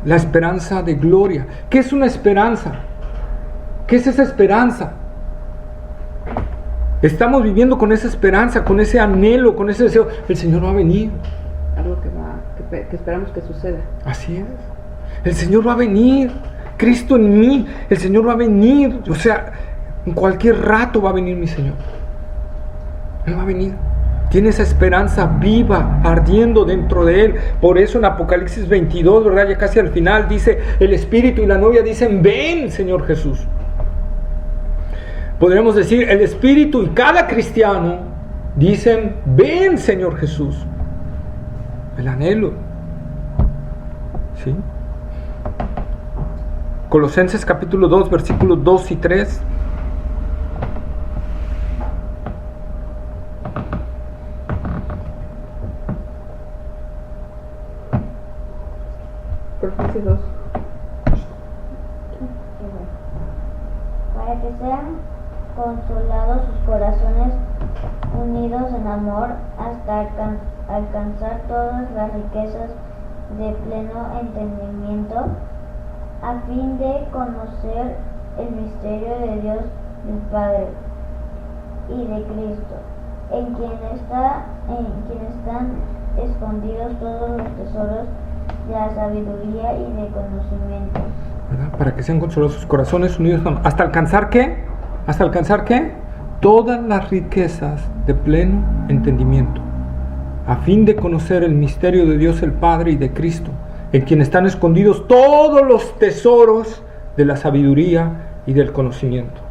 la esperanza de gloria. ¿Qué es una esperanza? ¿Qué es esa esperanza? Estamos viviendo con esa esperanza, con ese anhelo, con ese deseo. El Señor va a venir. Algo que esperamos que suceda. Así es. El Señor va a venir. Cristo en mí. El Señor va a venir. O sea, en cualquier rato va a venir mi Señor. Él va a venir. Tiene esa esperanza viva, ardiendo dentro de él. Por eso en Apocalipsis 22, ¿verdad? Ya casi al final dice, el Espíritu y la novia dicen, ven, Señor Jesús. Podríamos decir, el Espíritu y cada cristiano dicen, ven, Señor Jesús. El anhelo. ¿Sí? Colosenses capítulo 2, versículos 2 y 3. Colosenses 2. Para que sean consolados sus corazones unidos en amor hasta alcanzar todas las riquezas de pleno entendimiento, a fin de conocer el misterio de Dios del Padre y de Cristo, en quien están escondidos todos los tesoros de la sabiduría y de conocimiento. ¿Verdad? Para que sean consolados sus corazones unidos hasta alcanzar ¿qué? ¿Hasta alcanzar qué? Todas las riquezas de pleno entendimiento, a fin de conocer el misterio de Dios el Padre y de Cristo, en quien están escondidos todos los tesoros de la sabiduría y del conocimiento.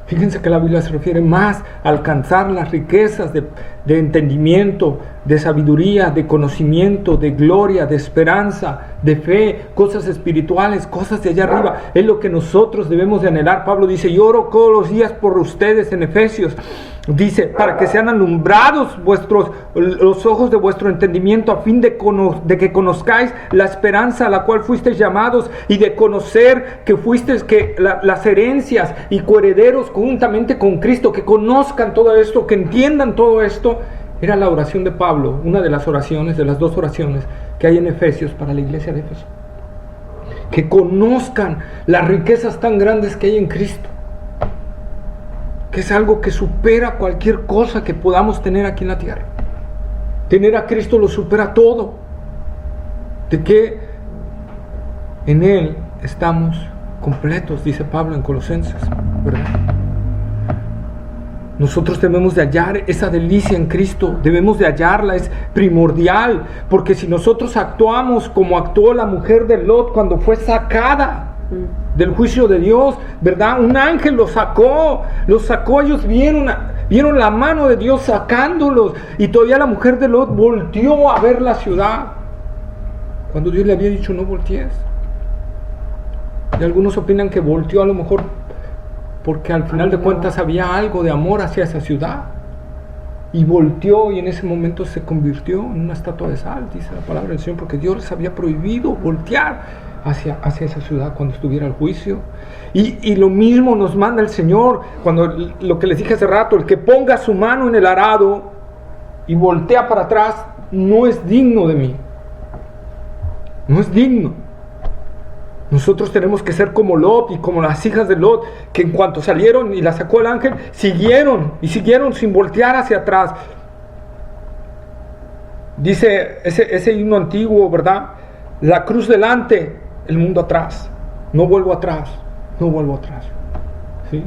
Fíjense que la Biblia se refiere más a alcanzar las riquezas de entendimiento, de sabiduría, de conocimiento, de gloria, de esperanza, de fe, cosas espirituales, cosas de allá arriba. Es lo que nosotros debemos de anhelar. Pablo dice, yo oro todos los días por ustedes en Efesios. Dice, para que sean alumbrados los ojos de vuestro entendimiento, a fin de que conozcáis la esperanza a la cual fuisteis llamados, y de conocer que fuisteis las herencias y coherederos juntamente con Cristo, que conozcan todo esto, que entiendan todo esto. Era la oración de Pablo, una de las oraciones, de las dos oraciones que hay en Efesios para la iglesia de Éfeso. Que conozcan las riquezas tan grandes que hay en Cristo, que es algo que supera cualquier cosa que podamos tener aquí en la tierra. Tener a Cristo lo supera todo. De que en Él estamos completos, dice Pablo en Colosenses, ¿verdad? Nosotros debemos de hallar esa delicia en Cristo, debemos de hallarla, es primordial, porque si nosotros actuamos como actuó la mujer de Lot cuando fue sacada del juicio de Dios, ¿verdad? Un ángel los sacó, ellos vieron la mano de Dios sacándolos, y todavía la mujer de Lot volteó a ver la ciudad, cuando Dios le había dicho no voltees. Y algunos opinan que volteó a lo mejor porque al final de cuentas había algo de amor hacia esa ciudad, y volteó, y en ese momento se convirtió en una estatua de sal, dice la palabra del Señor, porque Dios les había prohibido voltear hacia esa ciudad cuando estuviera el juicio. Y lo mismo nos manda el Señor, cuando lo que les dije hace rato, el que ponga su mano en el arado y voltea para atrás, no es digno de mí, no es digno. Nosotros tenemos que ser como Lot y como las hijas de Lot, que en cuanto salieron y la sacó el ángel, siguieron sin voltear hacia atrás. Dice ese himno antiguo, ¿verdad? La cruz delante, el mundo atrás. No vuelvo atrás. ¿Sí?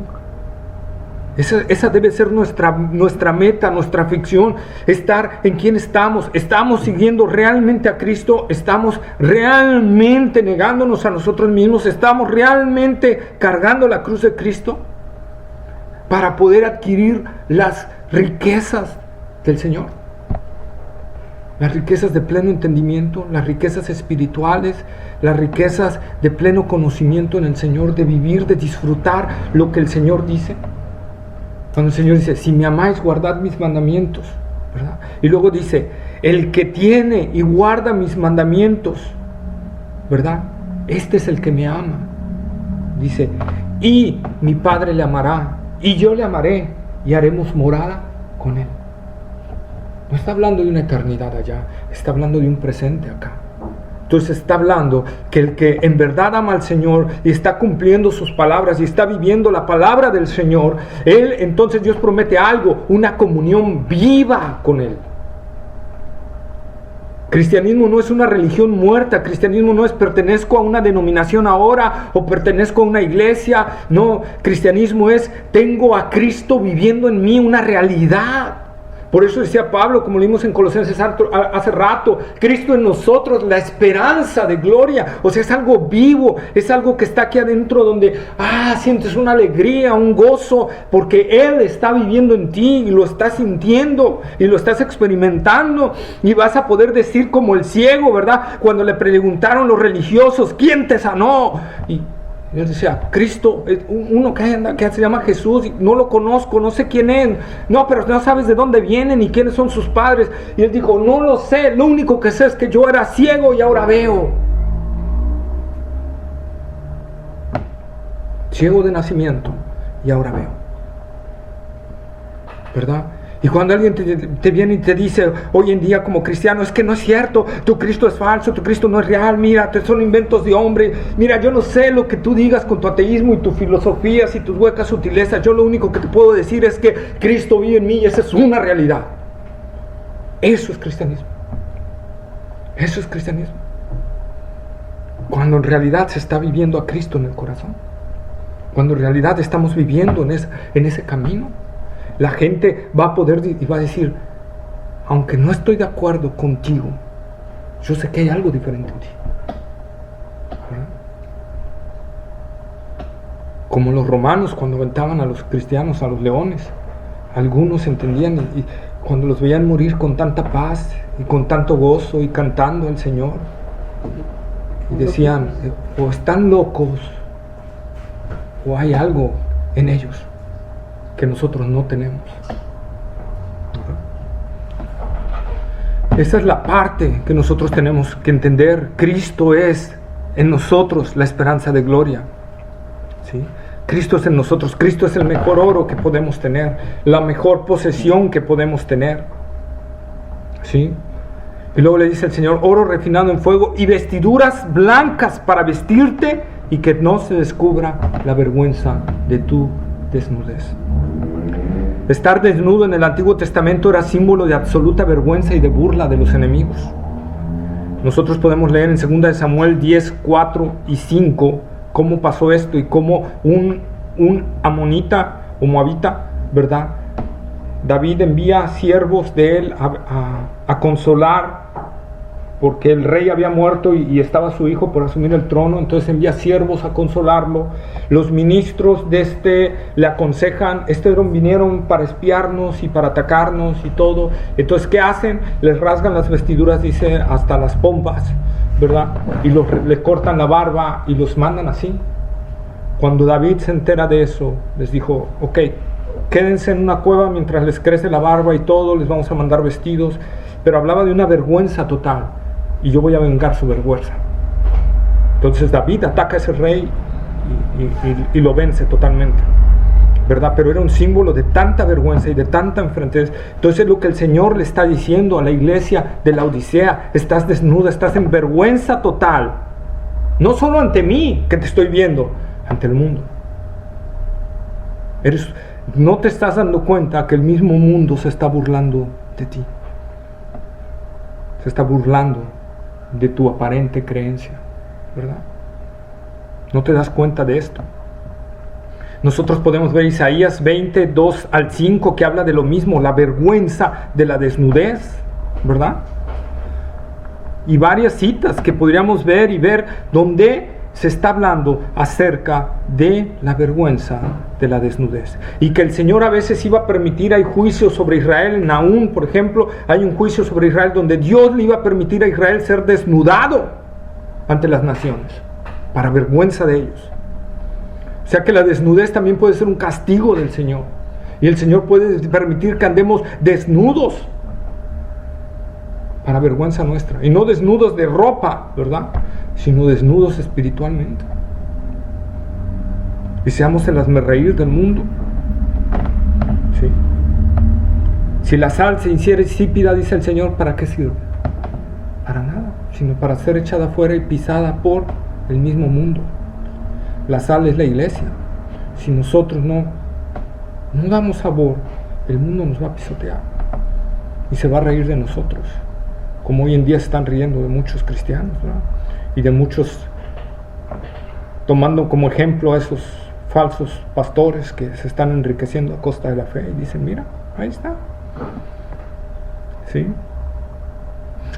Esa debe ser nuestra meta, nuestra afición, estar en quien estamos. ¿Estamos siguiendo realmente a Cristo? ¿Estamos realmente negándonos a nosotros mismos? ¿Estamos realmente cargando la cruz de Cristo para poder adquirir las riquezas del Señor? Las riquezas de pleno entendimiento, las riquezas espirituales, las riquezas de pleno conocimiento en el Señor, de vivir, de disfrutar lo que el Señor dice. Cuando el Señor dice, si me amáis, guardad mis mandamientos, ¿verdad? Y luego dice, el que tiene y guarda mis mandamientos, ¿verdad? Este es el que me ama. Dice, y mi Padre le amará, y yo le amaré, y haremos morada con él. No está hablando de una eternidad allá, está hablando de un presente acá. Entonces está hablando que el que en verdad ama al Señor y está cumpliendo sus palabras y está viviendo la palabra del Señor, entonces Dios promete algo, una comunión viva con Él. Cristianismo no es una religión muerta, cristianismo no es pertenezco a una denominación ahora o pertenezco a una iglesia, no, cristianismo es tengo a Cristo viviendo en mí una realidad. Por eso decía Pablo, como leímos en Colosenses hace rato, Cristo en nosotros, la esperanza de gloria. O sea, es algo vivo, es algo que está aquí adentro donde, sientes una alegría, un gozo, porque Él está viviendo en ti y lo estás sintiendo y lo estás experimentando. Y vas a poder decir como el ciego, ¿verdad? Cuando le preguntaron los religiosos, ¿quién te sanó? Y Dios decía, Cristo, uno que se llama Jesús, no lo conozco, no sé quién es, no, pero no sabes de dónde vienen y quiénes son sus padres. Y él dijo, no lo sé, lo único que sé es que yo era ciego y ahora veo. Ciego de nacimiento y ahora veo, ¿verdad? Y cuando alguien te viene y te dice hoy en día como cristiano, es que no es cierto, tu Cristo es falso, tu Cristo no es real, mira, son inventos de hombre, mira, yo no sé lo que tú digas con tu ateísmo y tus filosofías y tus huecas sutilezas, yo lo único que te puedo decir es que Cristo vive en mí y esa es una realidad. Eso es cristianismo. Eso es cristianismo. Cuando en realidad se está viviendo a Cristo en el corazón, cuando en realidad estamos viviendo en ese camino, la gente va a poder y va a decir, aunque no estoy de acuerdo contigo, yo sé que hay algo diferente en ti. ¿verdad? Como los romanos cuando aventaban a los cristianos a los leones, algunos entendían y cuando los veían morir con tanta paz y con tanto gozo y cantando al Señor, y decían, o están locos o hay algo en ellos que nosotros no tenemos. Esa es la parte que nosotros tenemos que entender. Cristo es en nosotros la esperanza de gloria, ¿sí? Cristo es en nosotros. Cristo es el mejor oro que podemos tener, la mejor posesión que podemos tener, ¿sí? Y luego le dice el Señor, oro refinado en fuego y vestiduras blancas para vestirte y que no se descubra la vergüenza de tu desnudez. Estar desnudo en el Antiguo Testamento era símbolo de absoluta vergüenza y de burla de los enemigos. Nosotros podemos leer en 2 de Samuel 10, 4 y 5 cómo pasó esto y cómo un amonita o moabita, ¿verdad? David envía siervos de él a consolar, porque el rey había muerto y estaba su hijo por asumir el trono. Entonces envía siervos a consolarlo. Los ministros de le aconsejan, vinieron para espiarnos y para atacarnos y todo. Entonces, ¿qué hacen? Les rasgan las vestiduras, dice, hasta las pompas, ¿verdad? Y le cortan la barba y los mandan así. Cuando David se entera de eso, les dijo, ok, quédense en una cueva mientras les crece la barba y todo, les vamos a mandar vestidos. Pero hablaba de una vergüenza total, y yo voy a vengar su vergüenza. Entonces David ataca a ese rey y lo vence totalmente, ¿verdad? Pero era un símbolo de tanta vergüenza y de tanta enfrentez. Entonces es lo que el Señor le está diciendo a la iglesia de Laodicea: estás desnuda, estás en vergüenza total, no solo ante mí que te estoy viendo, ante el mundo. No te estás dando cuenta que el mismo mundo se está burlando de ti, se está burlando de tu aparente creencia, ¿verdad? No te das cuenta de esto. Nosotros podemos ver Isaías 20, 2 al 5, que habla de lo mismo, la vergüenza de la desnudez, ¿verdad? Y varias citas que podríamos ver donde se está hablando acerca de la vergüenza de la desnudez. Y que el Señor a veces iba a permitir, hay juicios sobre Israel. En Nahum, por ejemplo, hay un juicio sobre Israel donde Dios le iba a permitir a Israel ser desnudado ante las naciones, para vergüenza de ellos. O sea que la desnudez también puede ser un castigo del Señor. Y el Señor puede permitir que andemos desnudos para vergüenza nuestra. Y no desnudos de ropa, ¿verdad?, sino desnudos espiritualmente. Y seamos el hazmerreír del mundo. ¿Sí? Si la sal se hiciera insípida, dice el Señor, ¿para qué sirve? Para nada, sino para ser echada fuera y pisada por el mismo mundo. La sal es la iglesia. Si nosotros no damos sabor, el mundo nos va a pisotear y se va a reír de nosotros, como hoy en día se están riendo de muchos cristianos, ¿verdad? Y de muchos, tomando como ejemplo a esos falsos pastores que se están enriqueciendo a costa de la fe, y dicen, mira, ahí está. ¿Sí?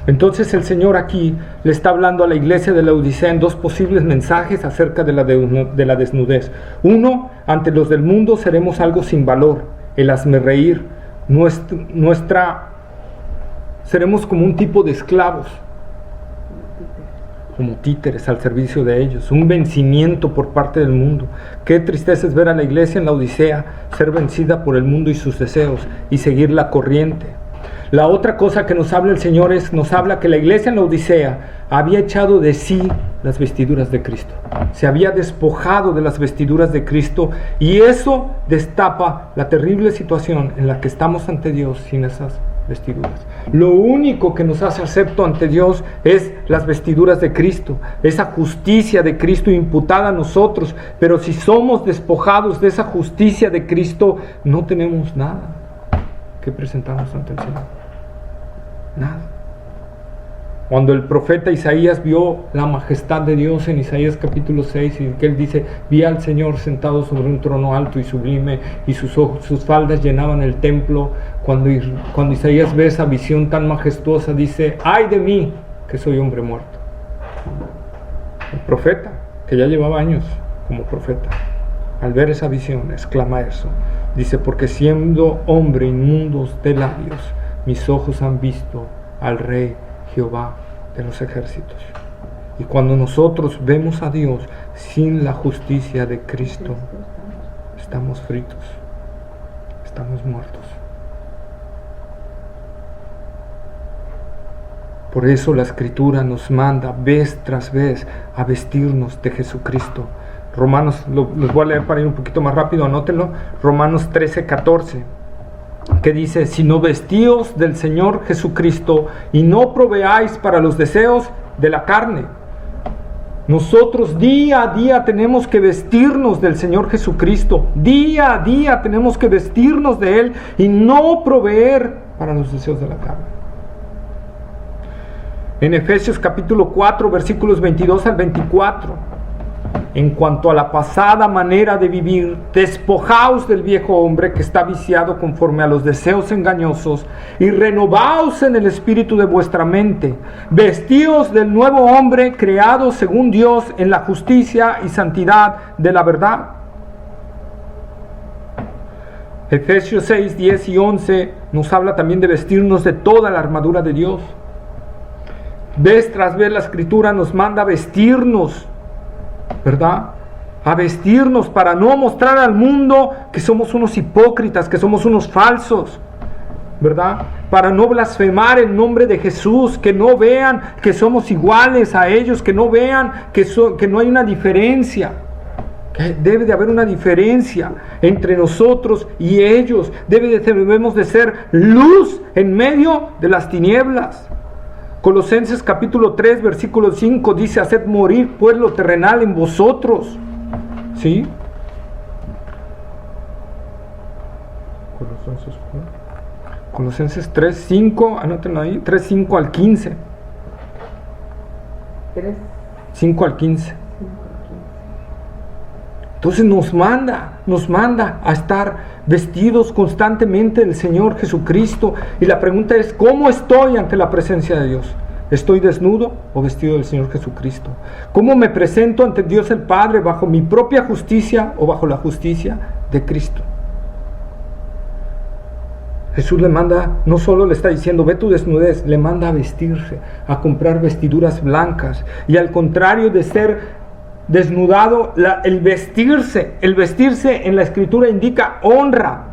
Entonces el Señor aquí le está hablando a la iglesia de Laodicea en dos posibles mensajes acerca de la desnudez. Uno, ante los del mundo seremos algo sin valor, el hazmerreír, seremos como un tipo de esclavos, como títeres al servicio de ellos, un vencimiento por parte del mundo. Qué tristeza es ver a la iglesia en Laodicea ser vencida por el mundo y sus deseos y seguir la corriente. La otra cosa que nos habla el Señor nos habla que la iglesia en Laodicea había echado de sí las vestiduras de Cristo, se había despojado de las vestiduras de Cristo, y eso destapa la terrible situación en la que estamos ante Dios sin esas vestiduras. Lo único que nos hace acepto ante Dios es las vestiduras de Cristo, esa justicia de Cristo imputada a nosotros. Pero si somos despojados de esa justicia de Cristo, no tenemos nada que presentarnos ante el Señor. Nada. Cuando el profeta Isaías vio la majestad de Dios en Isaías capítulo 6, y que él dice, vi al Señor sentado sobre un trono alto y sublime, y sus faldas llenaban el templo. Cuando Isaías ve esa visión tan majestuosa, dice, ¡ay de mí, que soy hombre muerto! El profeta, que ya llevaba años como profeta, al ver esa visión, exclama eso. Dice, porque siendo hombre inmundos de labios, mis ojos han visto al Rey Jehová de los ejércitos. Y cuando nosotros vemos a Dios sin la justicia de Cristo, estamos fritos, estamos muertos. Por eso la Escritura nos manda vez tras vez a vestirnos de Jesucristo. Romanos, los voy a leer para ir un poquito más rápido, anótenlo. Romanos 13:14, que dice, sino vestíos del Señor Jesucristo y no proveáis para los deseos de la carne. Nosotros día a día tenemos que vestirnos del Señor Jesucristo. Día a día tenemos que vestirnos de Él y no proveer para los deseos de la carne. En Efesios capítulo 4, versículos 22 al 24. En cuanto a la pasada manera de vivir, despojaos del viejo hombre que está viciado conforme a los deseos engañosos y renovaos en el espíritu de vuestra mente. Vestíos del nuevo hombre creado según Dios en la justicia y santidad de la verdad. Efesios 6, 10 y 11 nos habla también de vestirnos de toda la armadura de Dios. Vez tras vez la Escritura nos manda a vestirnos, ¿verdad? A vestirnos para no mostrar al mundo que somos unos hipócritas, que somos unos falsos, ¿verdad? Para no blasfemar el nombre de Jesús, que no vean que somos iguales a ellos, que no vean que no hay una diferencia, que debe de haber una diferencia entre nosotros y ellos. Debemos de ser luz en medio de las tinieblas. Colosenses capítulo 3 versículo 5 dice: haced morir pues lo terrenal en vosotros. ¿Sí? Colosenses 3, 5, anótenlo ahí, 3, 5 al 15. 5 al 15. Entonces nos manda a estar vestidos constantemente del Señor Jesucristo. Y la pregunta es: ¿cómo estoy ante la presencia de Dios? ¿Estoy desnudo o vestido del Señor Jesucristo? ¿Cómo me presento ante Dios el Padre? ¿Bajo mi propia justicia o bajo la justicia de Cristo? Jesús le manda, no solo le está diciendo ve tu desnudez, le manda a vestirse, a comprar vestiduras blancas. Y al contrario de ser desnudado, el vestirse en la Escritura indica honra.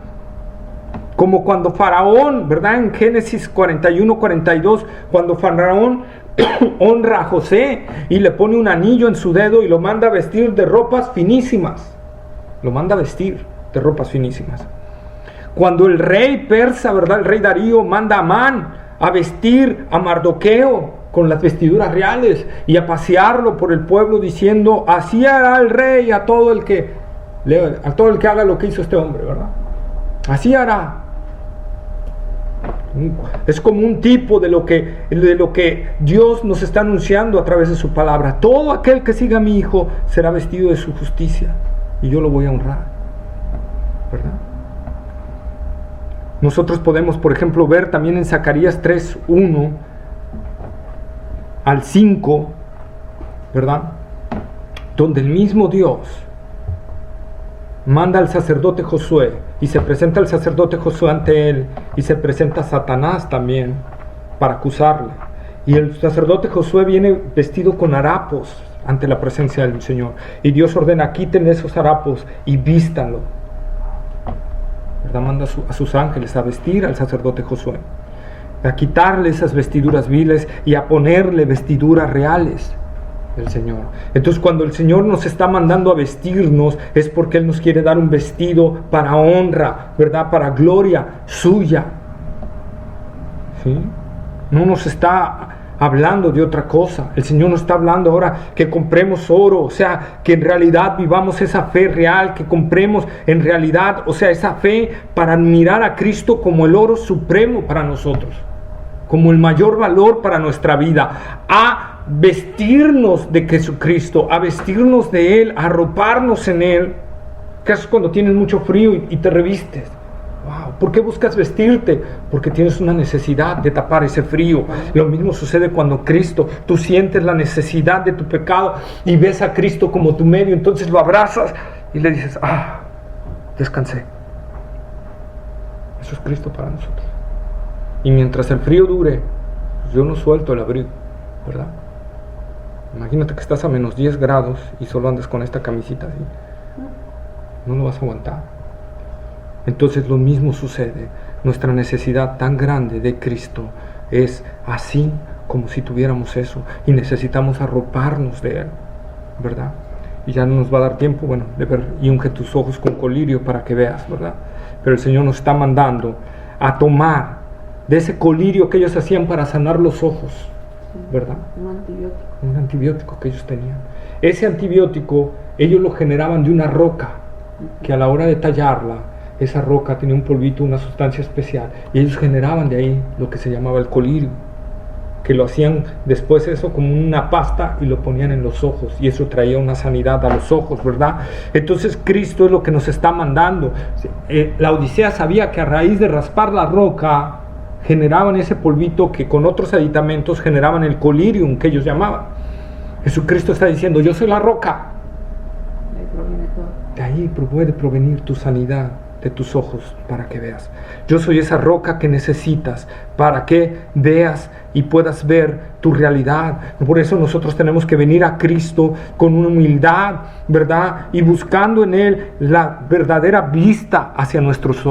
Como cuando Faraón, ¿verdad? En Génesis 41, 42, cuando Faraón honra a José y le pone un anillo en su dedo y lo manda a vestir de ropas finísimas. Lo manda a vestir de ropas finísimas. Cuando el rey persa, ¿verdad? El rey Darío manda a Amán a vestir a Mardoqueo con las vestiduras reales y a pasearlo por el pueblo diciendo: así hará el rey a todo el que haga lo que hizo este hombre, ¿verdad? Así hará. Es como un tipo de lo que Dios nos está anunciando a través de su palabra. Todo aquel que siga a mi Hijo será vestido de su justicia y yo lo voy a honrar, ¿verdad? Nosotros podemos, por ejemplo, ver también en Zacarías 3, 1 al 5, ¿verdad? Donde el mismo Dios manda al sacerdote Josué y se presenta el sacerdote Josué ante él y se presenta Satanás también para acusarle. Y el sacerdote Josué viene vestido con harapos ante la presencia del Señor. Y Dios ordena: quiten esos harapos y vístanlo, ¿verdad? Manda a sus ángeles a vestir al sacerdote Josué, a quitarle esas vestiduras viles y a ponerle vestiduras reales del Señor. Entonces, cuando el Señor nos está mandando a vestirnos, es porque Él nos quiere dar un vestido para honra, ¿verdad? Para gloria suya. ¿Sí? No nos está hablando de otra cosa. El Señor nos está hablando ahora que compremos oro, o sea, que en realidad vivamos esa fe real, que compremos en realidad, o sea, esa fe para admirar a Cristo como el oro supremo para nosotros, como el mayor valor para nuestra vida, a vestirnos de Jesucristo, a vestirnos de Él, a arroparnos en Él. ¿Qué haces cuando tienes mucho frío y te revistes? Wow. ¿Por qué buscas vestirte? Porque tienes una necesidad de tapar ese frío. Lo mismo sucede cuando tú sientes la necesidad de tu pecado y ves a Cristo como tu medio, entonces lo abrazas y le dices: descansé. Eso es Cristo para nosotros. Y mientras el frío dure, pues yo no suelto el abrigo, ¿verdad? Imagínate que estás a menos 10 grados y solo andas con esta camisita así. No lo vas a aguantar. Entonces lo mismo sucede. Nuestra necesidad tan grande de Cristo es así como si tuviéramos eso. Y necesitamos arroparnos de Él, ¿verdad? Y ya no nos va a dar tiempo, bueno, de ver: y unge tus ojos con colirio para que veas, ¿verdad? Pero el Señor nos está mandando a tomar de ese colirio que ellos hacían para sanar los ojos, ¿verdad? Un antibiótico. Un antibiótico que ellos tenían. ese antibiótico ellos lo generaban de una roca, que a la hora de tallarla, esa roca tenía un polvito, una sustancia especial, y ellos generaban de ahí lo que se llamaba el colirio, que lo hacían después eso como una pasta y lo ponían en los ojos, y eso traía una sanidad a los ojos, ¿verdad? Entonces Cristo es lo que nos está mandando. La Odisea sabía que a raíz de raspar la roca generaban ese polvito que con otros aditamentos generaban el colirium que ellos llamaban. Jesucristo está diciendo: yo soy la roca. De ahí puede provenir tu sanidad de tus ojos para que veas. Yo soy esa roca que necesitas para que veas y puedas ver tu realidad. Por eso nosotros tenemos que venir a Cristo con una humildad, ¿verdad? Y buscando en Él la verdadera vista hacia nosotros.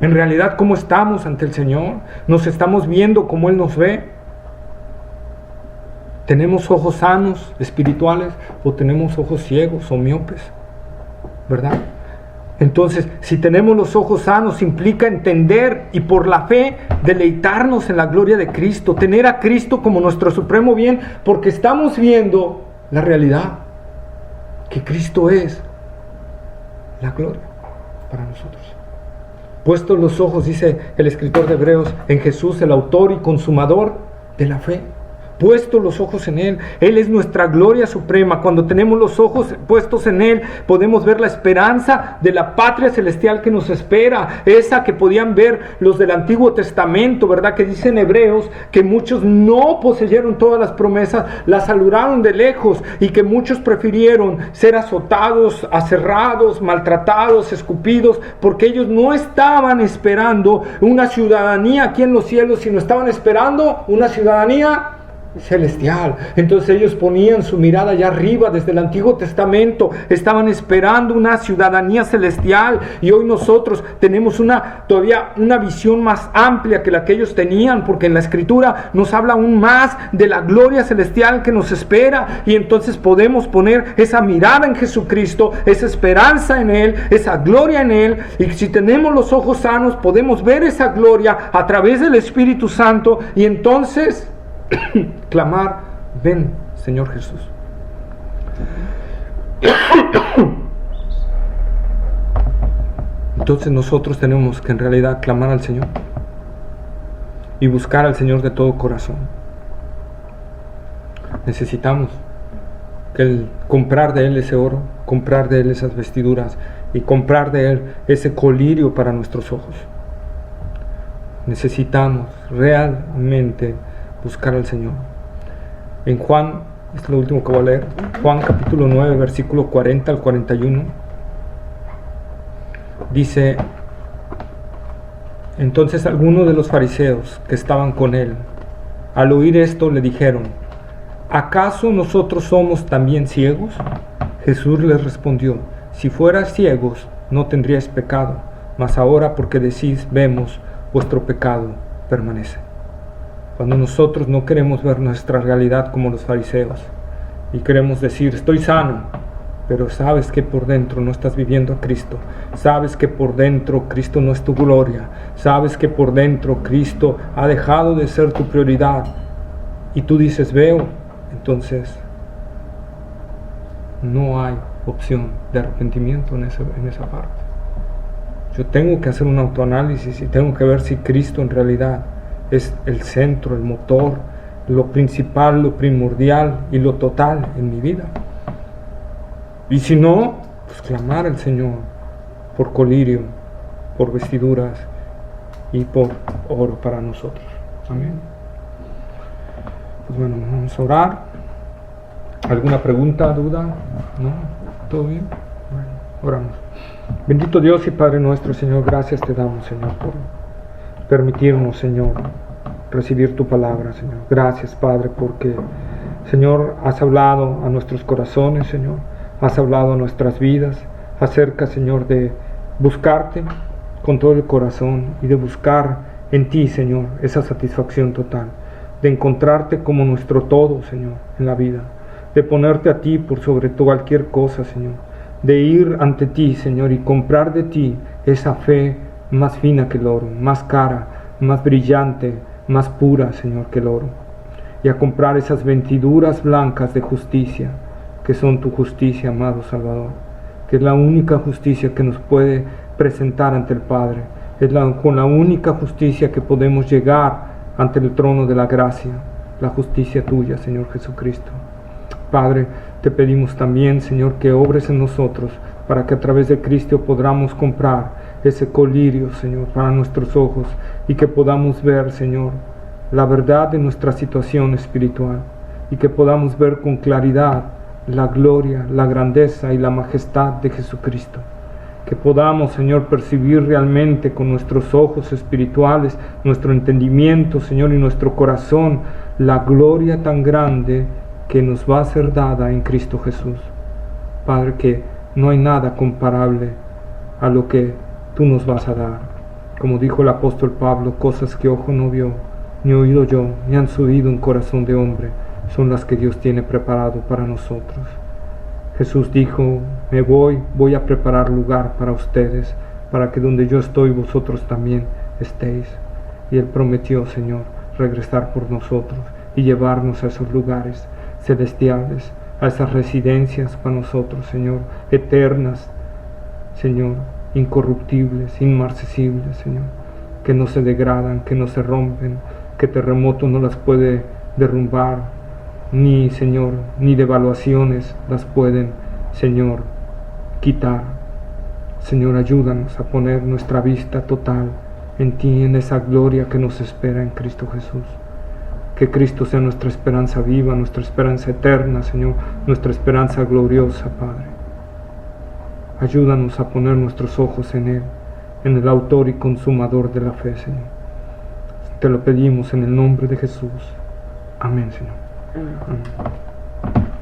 En realidad, ¿cómo estamos ante el Señor? ¿Nos estamos viendo como Él nos ve? ¿Tenemos ojos sanos, espirituales, o tenemos ojos ciegos o miopes? ¿Verdad? Entonces, si tenemos los ojos sanos, implica entender y por la fe deleitarnos en la gloria de Cristo, tener a Cristo como nuestro supremo bien, porque estamos viendo la realidad, que Cristo es la gloria para nosotros. Puestos los ojos, dice el escritor de Hebreos, en Jesús, el autor y consumador de la fe. Puestos los ojos en Él. Él es nuestra gloria suprema. Cuando tenemos los ojos puestos en Él, podemos ver la esperanza de la patria celestial que nos espera. Esa que podían ver los del Antiguo Testamento, ¿verdad? Que dice en Hebreos que muchos no poseyeron todas las promesas, las saludaron de lejos, y que muchos prefirieron ser azotados, aserrados, maltratados, escupidos, porque ellos no estaban esperando una ciudadanía aquí en los cielos, sino estaban esperando una ciudadanía celestial. Entonces ellos ponían su mirada allá arriba desde el Antiguo Testamento, estaban esperando una ciudadanía celestial, y hoy nosotros tenemos todavía una visión más amplia que la que ellos tenían, porque en la Escritura nos habla aún más de la gloria celestial que nos espera, y entonces podemos poner esa mirada en Jesucristo, esa esperanza en Él, esa gloria en Él, y si tenemos los ojos sanos podemos ver esa gloria a través del Espíritu Santo, y entonces clamar: ven, Señor Jesús. Entonces nosotros tenemos que en realidad clamar al Señor y buscar al Señor de todo corazón. Necesitamos comprar de Él ese oro, comprar de Él esas vestiduras y comprar de Él ese colirio para nuestros ojos. Necesitamos realmente buscar al Señor. En Juan, es lo último que voy a leer, Juan capítulo 9, versículo 40 al 41, dice: entonces algunos de los fariseos que estaban con él, al oír esto, le dijeron: ¿acaso nosotros somos también ciegos? Jesús les respondió: si fueras ciegos, no tendríais pecado, mas ahora porque decís vemos, vuestro pecado permanece. Cuando nosotros no queremos ver nuestra realidad como los fariseos y queremos decir estoy sano, pero sabes que por dentro no estás viviendo a Cristo, sabes que por dentro Cristo no es tu gloria, sabes que por dentro Cristo ha dejado de ser tu prioridad, y tú dices veo, entonces no hay opción de arrepentimiento en esa parte. Yo tengo que hacer un autoanálisis y tengo que ver si Cristo en realidad es el centro, el motor, lo principal, lo primordial y lo total en mi vida. Y si no, pues clamar al Señor por colirio, por vestiduras y por oro para nosotros. Amén. Pues bueno, vamos a orar. ¿Alguna pregunta, duda? ¿No? ¿Todo bien? Bueno, oramos. Bendito Dios y Padre nuestro, Señor, gracias te damos, Señor, por permitirnos, Señor, recibir tu palabra, Señor. Gracias, Padre, porque, Señor, has hablado a nuestros corazones, Señor. Has hablado a nuestras vidas acerca, Señor, de buscarte con todo el corazón y de buscar en ti, Señor, esa satisfacción total, de encontrarte como nuestro todo, Señor, en la vida, de ponerte a ti por sobre cualquier cosa, Señor, de ir ante ti, Señor, y comprar de ti esa fe más fina que el oro, más cara, más brillante, más pura, Señor, que el oro. y a comprar esas vestiduras blancas de justicia, que son tu justicia, amado Salvador, que es la única justicia que nos puede presentar ante el Padre, con la única justicia que podemos llegar ante el trono de la gracia, la justicia tuya, Señor Jesucristo. Padre, te pedimos también, Señor, que obres en nosotros para que a través de Cristo podamos comprar ese colirio, Señor, para nuestros ojos y que podamos ver, Señor, la verdad de nuestra situación espiritual y que podamos ver con claridad la gloria, la grandeza y la majestad de Jesucristo. Que podamos, Señor, percibir realmente con nuestros ojos espirituales, nuestro entendimiento, Señor, y nuestro corazón, la gloria tan grande que nos va a ser dada en Cristo Jesús. Padre, que no hay nada comparable a lo que tú nos vas a dar. Como dijo el apóstol Pablo, cosas que ojo no vio, ni oído yo, ni han subido en corazón de hombre, son las que Dios tiene preparado para nosotros. Jesús dijo, me voy a preparar lugar para ustedes, para que donde yo estoy vosotros también estéis. Y Él prometió, Señor, regresar por nosotros y llevarnos a esos lugares celestiales, a esas residencias para nosotros, Señor, eternas, Señor, incorruptibles, inmarcesibles, Señor, que no se degradan, que no se rompen, que terremoto no las puede derrumbar, ni, Señor, ni devaluaciones las pueden, Señor, quitar. Señor, ayúdanos a poner nuestra vista total en ti, en esa gloria que nos espera en Cristo Jesús. Que Cristo sea nuestra esperanza viva, nuestra esperanza eterna, Señor, nuestra esperanza gloriosa, Padre. Ayúdanos a poner nuestros ojos en Él, en el autor y consumador de la fe, Señor. Te lo pedimos en el nombre de Jesús. Amén, Señor. Amén.